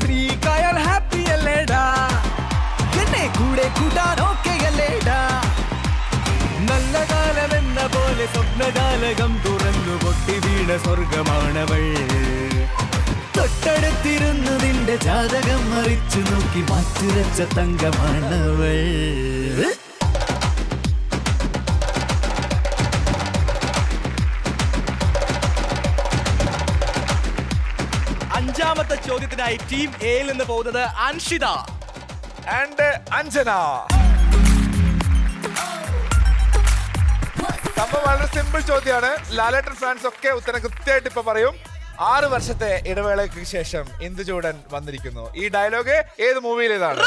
ഫ്രീ കായാൽ ഹാപ്പി അല്ലേടാ, എന്നെ കൂടെ കൂട്ടാൻ ഓക്കെ അല്ലേടാ, നല്ല കാലമെന്ന പോലെ സ്വപ്നജാലകം തുറന്നു പൊട്ടി വീണ സ്വർഗമാണവൾ, തൊട്ടടുത്തിരുന്നു നിന്റെ ജാതകം മറിച്ചു നോക്കി മാറ്റുരച്ച തങ്കമാണവൾ. അഞ്ചാമത്തെ ചോദ്യത്തിനായി ടീം എയിൽ നിന്ന് പോകുന്നത് അൻഷിത ആൻഡ് അഞ്ജന. സംഭവം വളരെ സിമ്പിൾ ചോദ്യമാണ്. ലാലേട്ടൻ ഫാൻസ് ഒക്കെ ഉത്തരം കൃത്യമായിട്ട് ഇപ്പൊ പറയും. 6 വർഷത്തെ ഇടവേളയ്ക്ക് ശേഷം ഇന്ദുചൂടൻ വന്നിരിക്കുന്നു. ഈ ഡയലോഗ് ഏത് മൂവിയിലേതാണ്?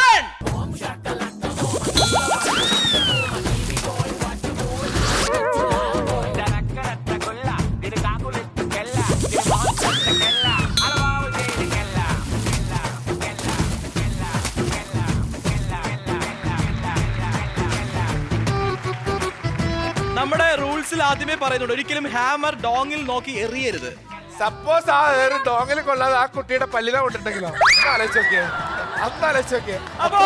നമ്മുടെ റൂൾസിൽ ആദ്യമേ പറയുന്നുണ്ട് ഒരിക്കലും ഹാമർ ഡോങ്ങിൽ നോക്കി എറിയരുത്. സപ്പോസ് ആ ഡോങ്ങിൽ കൊള്ളാതെ ആ കുട്ടിയുടെ പല്ലില കൊണ്ടിട്ടുണ്ടെങ്കിലോ? അന്നാലോചിച്ചോക്കെ. അപ്പോ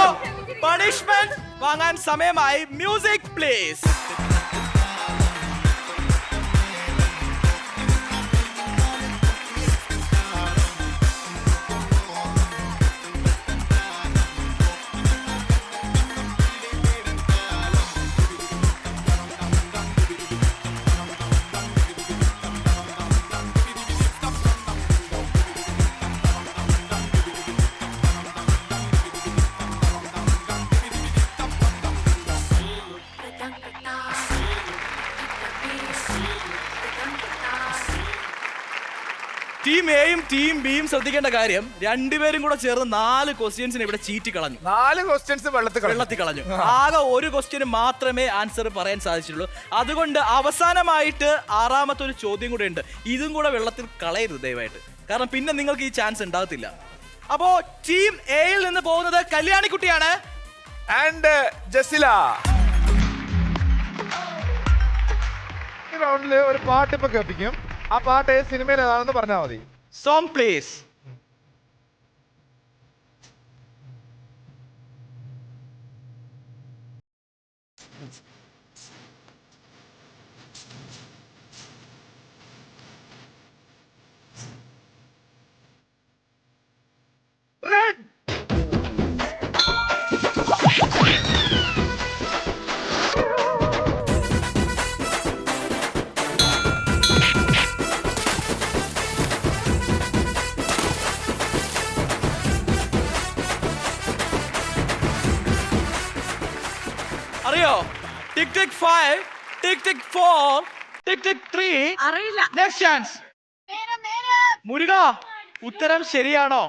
പണിഷ്മെന്റ് വാങ്ങാൻ സമയമായി. Music please. ടീം എയും ടീം ബിയും ശ്രദ്ധിക്കേണ്ട കാര്യം, രണ്ടുപേരും കൂടെ ചേർന്ന് 4 ക്വസ്റ്റ്യൻസിന് ഇവിടെ ചീറ്റി കളഞ്ഞു. 4 ക്വസ്റ്റ്യൻസ് വെള്ളത്തിൽ കളഞ്ഞു. ആകെ ഒരു ക്വസ്റ്റ്യന് മാത്രമേ ആൻസർ പറയാൻ സാധിച്ചിട്ടുള്ളൂ. അതുകൊണ്ട് അവസാനമായിട്ട് 6ാമത്തെ ഒരു ചോദ്യം കൂടെ ഉണ്ട്. ഇതും കൂടെ വെള്ളത്തിൽ കളയരുത് ദയവായിട്ട്, കാരണം പിന്നെ നിങ്ങൾക്ക് ഈ ചാൻസ് ഉണ്ടാകത്തില്ല. അപ്പോ ടീം എയിൽ നിന്ന് പോകുന്നത് കല്യാണിക്കുട്ടിയാണ് ആൻഡ് ജസില. ഈ റൗണ്ടില് ഒരു പാട്ട് ഇപ്പൊ കേൾപ്പിക്കും. ആ പാട്ട് ഏത് സിനിമയിൽ ഏതാണെന്ന് പറഞ്ഞാൽ മതി. Song please. അറിയോ? ടിക് ടിക് 5, ടിക് ടിക് 4, ടിക് ടിക് 3. അറിയില്ല. Next chance. മുരുക, ഉത്തരം ശരിയാണോ?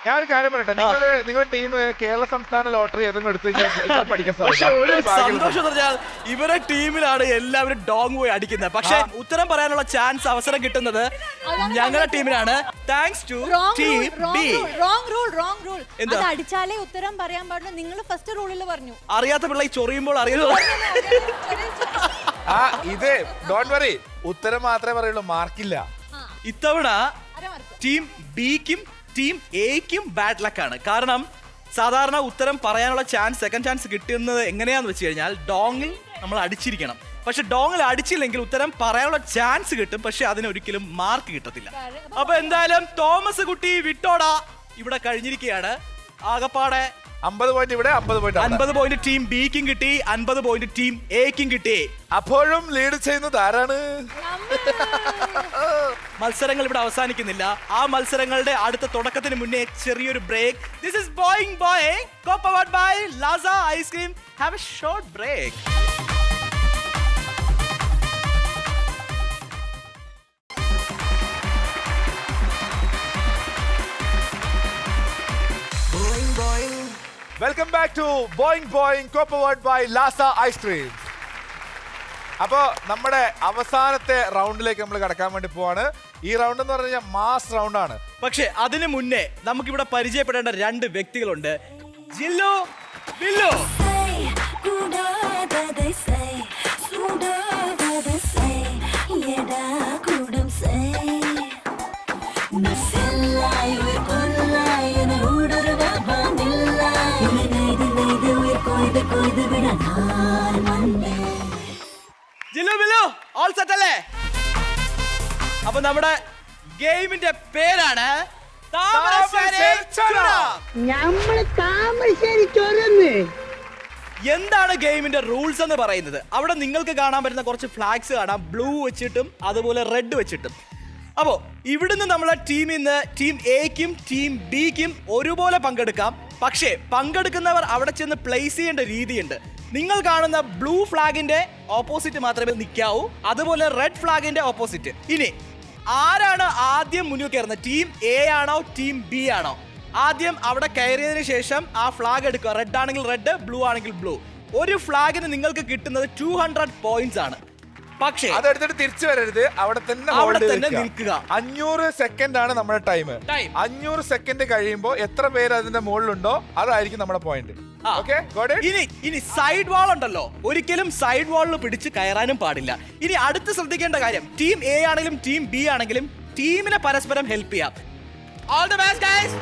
ഞാൻ ഒരു കാര്യം പറയട്ടെ, നിങ്ങളുടെ ടീം കേരള സംസ്ഥാന ലോട്ടറി ഏതെങ്കിലും എടുത്ത് പഠിക്കാൻ പക്ഷെ ഒരു സന്തോഷം എന്ന് പറഞ്ഞാൽ ഇവരെ ടീമിലാണ് എല്ലാവരും ഡോങ് പോയി അടിക്കുന്നത്. പക്ഷെ ഉത്തരം പറയാനുള്ള ചാൻസ് അവസരം കിട്ടുന്നത് ഞങ്ങളുടെ ടീമിനാണ്. Thanks to team B. അത് അടിച്ചാലേ ഉത്തരം പറയാൻ പാടില്ല. നിങ്ങൾ ഫസ്റ്റ് റൂളിൽ പറഞ്ഞു. അറിയാത്ത പിള്ളേ ചൊറിയുമ്പോൾ അറിയുന്നത്. ഇത് ഡോണ്ട് വറി, ഉത്തരം മാത്രമേ പറയുള്ളൂ, മാർക്കില്ല. ഇത്തവണ ടീം ബിക്കും ടീം എക്കും ബാഡ് ലക്ക് ആണ്. കാരണം സാധാരണ ഉത്തരം പറയാനുള്ള ചാൻസ്, സെക്കൻഡ് ചാൻസ് കിട്ടുന്നത് എങ്ങനെയാന്ന് വെച്ച് കഴിഞ്ഞാൽ ഡോങ്ങിൽ നമ്മൾ അടിച്ചിരിക്കണം. പക്ഷെ ഡോങ്ങിൽ അടിച്ചില്ലെങ്കിൽ ഉത്തരം പറയാനുള്ള ചാൻസ് കിട്ടും, പക്ഷെ അതിനൊരിക്കലും മാർക്ക് കിട്ടത്തില്ല. അപ്പൊ എന്തായാലും തോമസ് കുട്ടി വിട്ടോടാ ഇവിടെ കഴിഞ്ഞിരിക്കുകയാണ്. ആകപ്പാടെ 50 പോയിന്റ് ഇവിടെ, 50 പോയിന്റ് 50 പോയിന്റ് ടീം ബിക്കും കിട്ടി, 50 പോയിന്റ് ടീം എക്കും കിട്ടി. അപ്പോഴും ലീഡ് ചെയ്യുന്നത് ആരാണ്? മത്സരങ്ങൾ ഇവിടെ അവസാനിക്കുന്നില്ല. ആ മത്സരങ്ങളുടെ അടുത്ത തുടക്കത്തിന് മുന്നേ ചെറിയൊരു break. This is Boeing Boeing, co-powered by Laza Ice Cream. Have a short break. Welcome back to Boeing Boeing co-powered by Laza ice cream. അപ്പോ നമ്മുടെ അവസാനത്തെ റൗണ്ടിലേക്ക് നമ്മൾ കടക്കാൻ വേണ്ടി പോവാണ്. ഈ റൗണ്ട് എന്ന് പറഞ്ഞു കഴിഞ്ഞാൽ മാസ് റൗണ്ട് ആണ്. പക്ഷേ അതിനു മുന്നേ നമുക്കിവിടെ പരിചയപ്പെടേണ്ട 2 വ്യക്തികളുണ്ട്. ജില്ലു, വില്ലു. ജില്ലു, വില്ലു, ഓൾ സെറ്റ് അല്ലേ? അപ്പൊ നമ്മുടെ ഗെയിമിന്റെ പേരാണ് എന്താണ് ഗെയിമിന്റെ റൂൾസ് എന്ന് പറയുന്നത്? അവിടെ നിങ്ങൾക്ക് കാണാൻ പറ്റുന്ന കുറച്ച് ഫ്ലാഗ്സ് കാണാം, ബ്ലൂ വെച്ചിട്ടും അതുപോലെ റെഡ് വെച്ചിട്ടും. അപ്പോൾ ഇവിടുന്ന് നമ്മളെ ടീമിൽ നിന്ന് ടീം എക്കും ടീം ബിക്കും ഒരുപോലെ പങ്കെടുക്കാം. പക്ഷേ പങ്കെടുക്കുന്നവർ അവിടെ ചെന്ന് പ്ലേസ് ചെയ്യേണ്ട രീതിയുണ്ട്. നിങ്ങൾ കാണുന്ന ബ്ലൂ ഫ്ലാഗിന്റെ ഓപ്പോസിറ്റ് മാത്രമേ നിൽക്കാവൂ, അതുപോലെ റെഡ് ഫ്ലാഗിന്റെ ഓപ്പോസിറ്റ്. ഇനി ആരാണ് ആദ്യം മുന്നിൽ കയറുന്നത്? ടീം എ ആണോ ടീം ബി ആണോ? ആദ്യം അവിടെ കയറിയതിനു ശേഷം ആ ഫ്ലാഗ് എടുക്കുക. റെഡ് ആണെങ്കിൽ റെഡ്, ബ്ലൂ ആണെങ്കിൽ ബ്ലൂ. ഒരു ഫ്ലാഗിന് നിങ്ങൾക്ക് കിട്ടുന്നത് 200 പോയിന്റ്സ് ആണ്. പക്ഷേ അതെടുത്തിട്ട് തിരിച്ചു വരരുത്, അവിടെ തന്നെ നിൽക്കുക. 500 സെക്കൻഡ് ആണ് നമ്മുടെ ടൈം. 500 സെക്കൻഡ് കഴിയുമ്പോൾ എത്ര പേര് അതിന്റെ മുകളിലുണ്ടോ അതായിരിക്കും നമ്മുടെ പോയിന്റ്. ഇനി സൈഡ് വാൾ ഉണ്ടല്ലോ, ഒരിക്കലും സൈഡ് വാളിൽ പിടിച്ച് കയറാനും പാടില്ല. ഇനി അടുത്ത് ശ്രദ്ധിക്കേണ്ട കാര്യം, ടീം എ ആണെങ്കിലും ടീം ബി ആണെങ്കിലും ടീമിനെ പരസ്പരം ഹെൽപ്പ് ചെയ്യാം. All the best guys.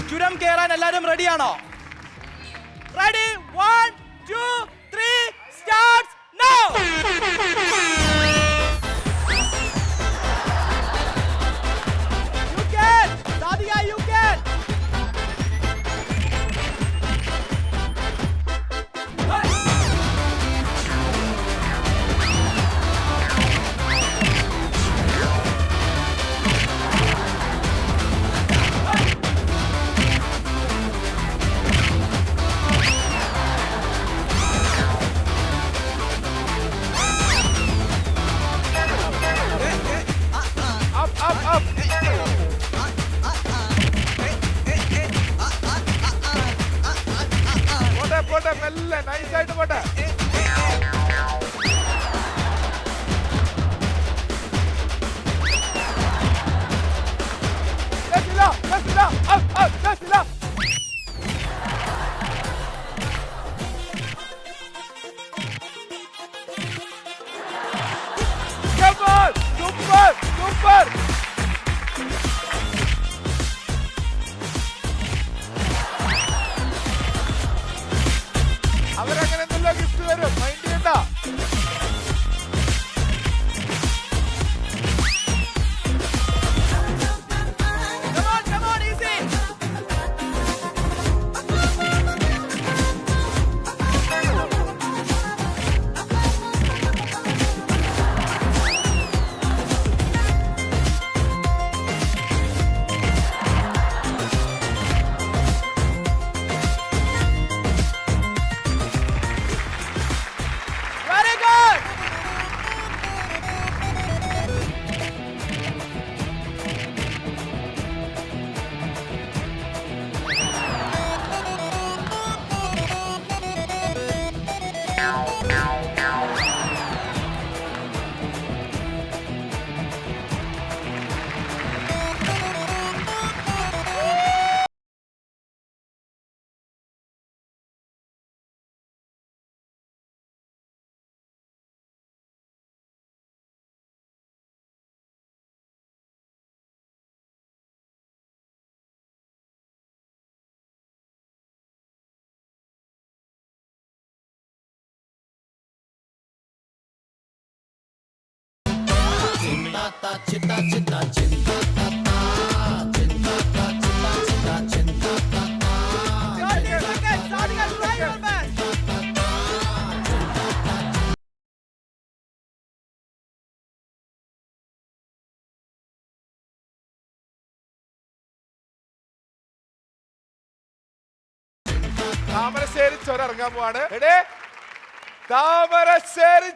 ചുരം കേറാൻ എല്ലാരും റെഡിയാണോ? Ready? 1 2 3 start now. You can! Up! പോട്ടെ, മെല്ലെ നൈസായിട്ട് പോട്ടെ. സൂപ്പർ. അവരങ്ങനെ എന്തെല്ലോ ഗിഫ്റ്റ് വരും, മൈൻഡ് ചെയ്യണ്ട. Come on, easy. താമരശ്ശേരി ചുരം ഇറങ്ങാൻ പോവാണ്. Thamarassery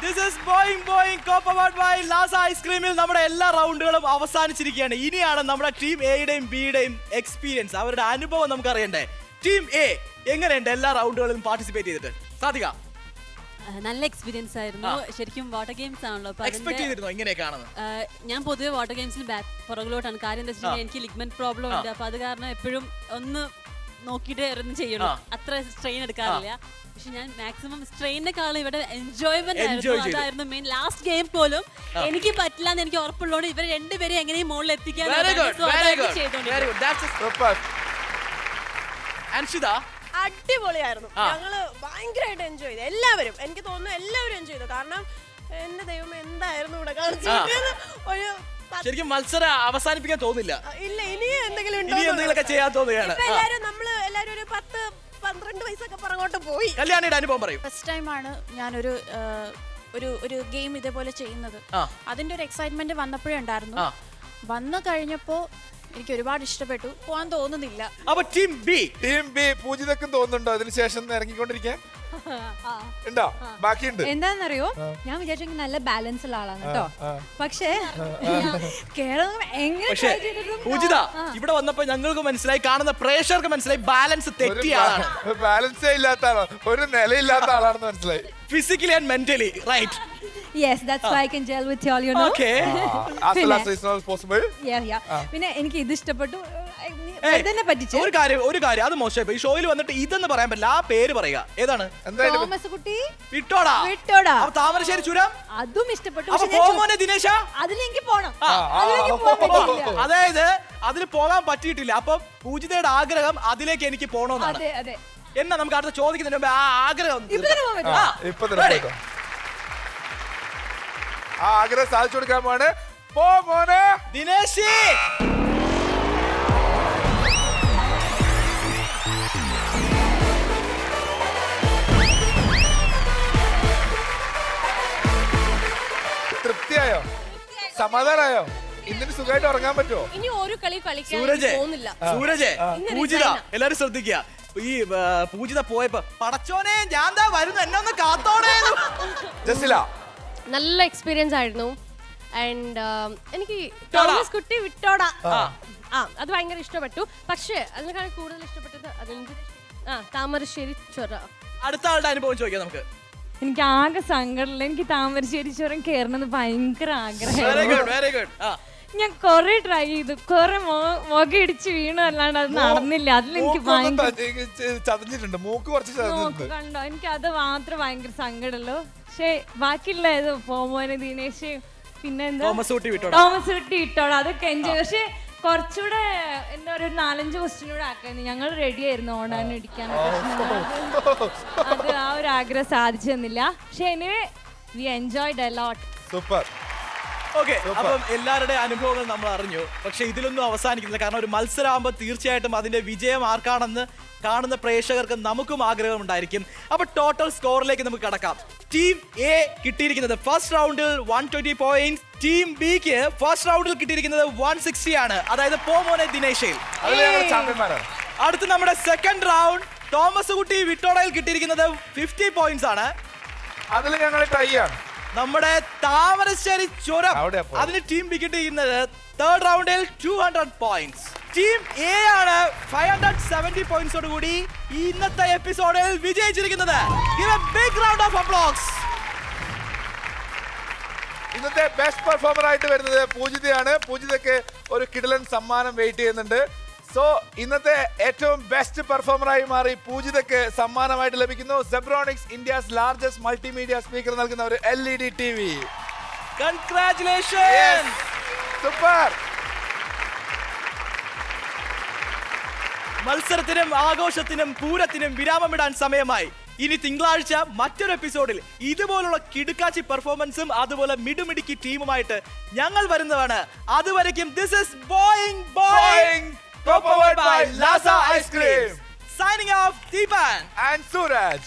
This is Boing co-powered by Lasa Ice Creamil. നമ്മുടെ എല്ലാ റൗണ്ടുകളും അവസാനിച്ചിരിക്കുകയാണ്. ഇനിയാണ് നമ്മുടെ ടീം എയുടെയും ബിയുടെയും എക്സ്പീരിയൻസ്, അവരുടെ അനുഭവം നമുക്ക് അറിയണ്ടേ. ടീം എ എങ്ങനെയുണ്ട് എല്ലാ റൗണ്ടുകളിലും പാർട്ടിസിപ്പേറ്റ് ചെയ്തിട്ട്? സാധിക നല്ല എക്സ്പീരിയൻസ് ആയിരുന്നു. ശരിക്കും വാട്ടർ ഗെയിംസ് ആണല്ലോ. എക്സ്പെക്ട് ചെയ്തിരുന്നോ ഇങ്ങനെയൊക്കെയാണെന്ന്? ഞാൻ പൊതുവെ വാട്ടർ ഗെയിംസിൽ പുറകിലോട്ടാണ്. കാര്യം എന്താ വെച്ചാൽ എനിക്ക് ലിഗ്മെന്റ് പ്രോബ്ലം ഉണ്ട്. അപ്പൊ അത് കാരണം എപ്പോഴും ഒന്ന് നോക്കിയിട്ട് ചെയ്യണം, അത്ര സ്ട്രെയിൻ എടുക്കാറില്ല. പക്ഷെ ഞാൻ മാക്സിമം സ്ട്രെയിനേക്കാളും ഇവിടെ എൻജോയ്മെന്റ് ആയിരുന്നു. അതായിരുന്നു മെയിൻ. ലാസ്റ്റ് ഗെയിം പോലും എനിക്ക് പറ്റില്ല എന്ന് എനിക്ക് ഉറപ്പുള്ളതുകൊണ്ട് ഇവർ രണ്ടുപേരും എങ്ങനെയും മുകളിൽ എത്തിക്കാൻ അടിപൊളിയായിരുന്നു. ഞങ്ങള് ഭയങ്കരമായിട്ട് എൻജോയ് ചെയ്തു. എല്ലാവരും, എനിക്ക് തോന്നുന്നു എല്ലാവരും എൻജോയ് ചെയ്തു. കാരണം എന്റെ ദൈവം എന്തായിരുന്നു ഇവിടെ കാണിച്ചു ഒരു ശരിക്കും മത്സരം അവസാനിപ്പിക്കാൻ തോന്നില്ല. ഇല്ല, ഇനിയും എന്തെങ്കിലും എന്തെങ്കിലുമൊക്കെ ചെയ്യാൻ തോന്നുകയാണ്. എല്ലാരും ഒരു 10-12 വയസ്സൊക്കെ പുറകോട്ട് പോയി. കല്യാണിയുടെ അനുഭവം പറയും. ഫസ്റ്റ് ടൈമാണ് ഞാനൊരു ഒരു ഗെയിം ഇതേപോലെ ചെയ്യുന്നത്. അതിന്റെ ഒരു എക്സൈറ്റ്മെന്റ് വന്നപ്പോഴേ ഉണ്ടായിരുന്നു. വന്നു കഴിഞ്ഞപ്പോ എനിക്ക് ഒരുപാട് ഇഷ്ടപ്പെട്ടു. പോവാൻ തോന്നുന്നില്ല. അപ്പൊ ടീം ബി പൂജിതക്കും തോന്നുന്നുണ്ടോ അതിനുശേഷം ഇറങ്ങിക്കൊണ്ടിരിക്കാൻ? ഉണ്ടോ? ബാക്കിയുണ്ട്. എന്താന്നറിയോ, ഞാൻ വിചാരിച്ചെങ്കിൽ നല്ല ബാലൻസ് ഉള്ള ആളാണ് കേട്ടോ. പക്ഷേ പൂജിത ഇവിടെ വന്നപ്പോ ഞങ്ങൾക്ക് മനസ്സിലായി, കാണുന്ന പ്രേക്ഷകർക്ക് മനസ്സിലായി ബാലൻസ് തെറ്റിയ ആളാണ്. ബാലൻസേ ഇല്ലാത്ത ആളാണ്, ഒരു നിലയില്ലാത്ത ആളാണെന്ന് മനസ്സിലായി. Physically and mentally right. Yes, that's why I can gel with y'all, you know. Okay. As well as is possible. Yeah. പിന്നെ എനിക്ക് ഇത് ഇഷ്ടപ്പെട്ടു. പറ്റിച്ചു ഒരു കാര്യം അത് മോശമായി. ഈ ഷോയിൽ വന്നിട്ട് ഇതെന്ന് പറയാൻ പറ്റില്ല, ആ പേര് പറയുക. ഏതാണ്? തോമസ് കുട്ടി വിട്ടോടാ. താമരശ്ശേരി ചുരം അതും ഇഷ്ടപ്പെട്ടു. ദിനേശ അതിലേക്ക് പോണം. അതായത് അതിൽ പോകാൻ പറ്റിയിട്ടില്ല. അപ്പൊ പൂജിതയുടെ ആഗ്രഹം അതിലേക്ക് എനിക്ക് പോണോന്നാണ്. എന്നാ നമുക്ക് അടുത്ത ചോദിക്കുന്നതിന് മുമ്പ് ആ ആഗ്രഹം ആ ആഗ്രഹം സാധിച്ചു കൊടുക്കാൻ പോവാണ്. പോ മോനെ ദിനേശി. തൃപ്തിയായോ? സമാധാനായോ? ഇന്നിന് സുഖമായിട്ട് ഉറങ്ങാൻ പറ്റുമോ? ഇനി ഒരു കളി കളിക്കാൻ തോന്നില്ല. സൂരജ്, പൂജിത എല്ലാരും ശ്രദ്ധിക്കുക. ഈ പൂജിത പോയപ്പോ പടച്ചോനെ ഞാൻ ദാ വരുന്നു, എന്നെ ഒന്ന് കാത്തോടെ. ജസില നല്ല എക്സ്പീരിയൻസ് ആയിരുന്നു. ആൻഡ് എനിക്ക് തോമസ് കുട്ടി വിട്ടോടാ അത് ഭയങ്കര ഇഷ്ടപ്പെട്ടു. പക്ഷേ അതിനേക്കാൾ കൂടുതൽ ഇഷ്ടപ്പെട്ടത് താമരശ്ശേരി ചുരം. അടുത്ത ആളുടെ അനുഭവം ചോദിക്കാം നമുക്ക്. എനിക്ക് ആകെ സങ്കടമില്ല. എനിക്ക് താമരശ്ശേരി ചുരം കയറണമെന്ന് ഭയങ്കര ആഗ്രഹം. ഞാൻ കൊറേ ട്രൈ ചെയ്തു, കൊറേ മുഖയിടിച്ച് വീണു, അല്ലാണ്ട് അത് നടന്നില്ല. അതിലെനിക്ക് കണ്ടോ, എനിക്ക് അത് മാത്രം ഭയങ്കര സങ്കടമല്ലോ. പക്ഷെ ബാക്കിയുള്ള ഇത് പോമോനെ ദിനേശ് പിന്നെ എന്താ തോമസ് കുട്ടി ഇട്ടോളാം അതൊക്കെ എൻജോയ്. പക്ഷെ കുറച്ചുകൂടെ എന്താ പറയുക, 4-5 ക്വസ്റ്റ്യൻ കൂടെ ആക്കായിരുന്നു. ഞങ്ങൾ റെഡി ആയിരുന്നു ഓടാനും ഇടിക്കാനും. അത് ആ ഒരു ആഗ്രഹം സാധിച്ചു തന്നില്ല. പക്ഷെ anyway we enjoyed a lot. Super. Okay, അപ്പം എല്ലാവരുടെ അനുഭവങ്ങൾ നമ്മൾ അറിഞ്ഞു. പക്ഷെ ഇതിലൊന്നും അവസാനിക്കുന്നില്ല. കാരണം ഒരു മത്സരമാകുമ്പോൾ തീർച്ചയായിട്ടും അതിന്റെ വിജയം ആർക്കാണെന്ന് കാണുന്ന പ്രേക്ഷകർക്ക് നമുക്കും ആഗ്രഹം ഉണ്ടായിരിക്കും. അപ്പൊ ടോട്ടൽ സ്കോറിലേക്ക് നമുക്ക് കടക്കാം. ടീം എ കിട്ടിയിരിക്കുന്നത് ഫസ്റ്റ് റൗണ്ടിൽ 120 പോയിന്റ്സ്. ടീം ബിക്ക് ഫസ്റ്റ് റൗണ്ടിൽ കിട്ടിയിരിക്കുന്നത് 160 ആണ്. അതായത് പോമോനെ ദിനേശയിൽ. അടുത്ത് നമ്മുടെ സെക്കൻഡ് റൗണ്ട് തോമസ് കുട്ടി വിട്ടോടയിൽ കിട്ടിയിരിക്കുന്നത് 50 പോയിന്റ്സ് ആണ്. അതിൽ ഞങ്ങൾ ട്രൈ ആണ്. നമ്മുടെ താമരശ്ശേരി ചുരം അതിന് ടീം ബി കിട്ടിയിരിക്കുന്നത് തേർഡ് റൗണ്ടിൽ 200 പോയിന്റ്സ്. ടീം എ ആണ് 570 പോയിന്റ്സോട് കൂടി ഇന്നത്തെ എപ്പിസോഡിൽ വിജയിച്ചിരിക്കുന്നത്. Give a big round of applause. ഇന്നത്തെ ബെസ്റ്റ് പെർഫോമർ ആയിട്ട് വരുന്നത് പൂജിതയാണ്. പൂജിതയ്ക്ക് ഒരു കിടിലൻ സമ്മാനം വെയിറ്റ് ചെയ്യുന്നുണ്ട്. സോ ഇന്നത്തെ ഏറ്റവും ബെസ്റ്റ് പെർഫോമറായി മാറി പൂജിതയ്ക്ക് സമ്മാനമായിട്ട് ലഭിക്കുന്നു Zebronics India's largest multimedia speaker നൽകുന്ന ഒരു LED TV. കൺഗ്രാറ്റുലേഷൻസ്. സൂപ്പർ. മത്സരത്തിനും ആഘോഷത്തിനും പൂരത്തിനും വിരാമമിടാൻ സമയമായി. ഇനി തിങ്കളാഴ്ച മറ്റൊരു എപ്പിസോഡിൽ ഇതുപോലുള്ള കിടുക്കാച്ചി പെർഫോമൻസും അതുപോലെ മിടുമിടുക്കി ടീമുമായിട്ട് ഞങ്ങൾ വരുന്നതാണ്. അതുവരയ്ക്കും this is Boeing Co-powered by Lasa Ice Cream. Signing off, Deepan and Suraj.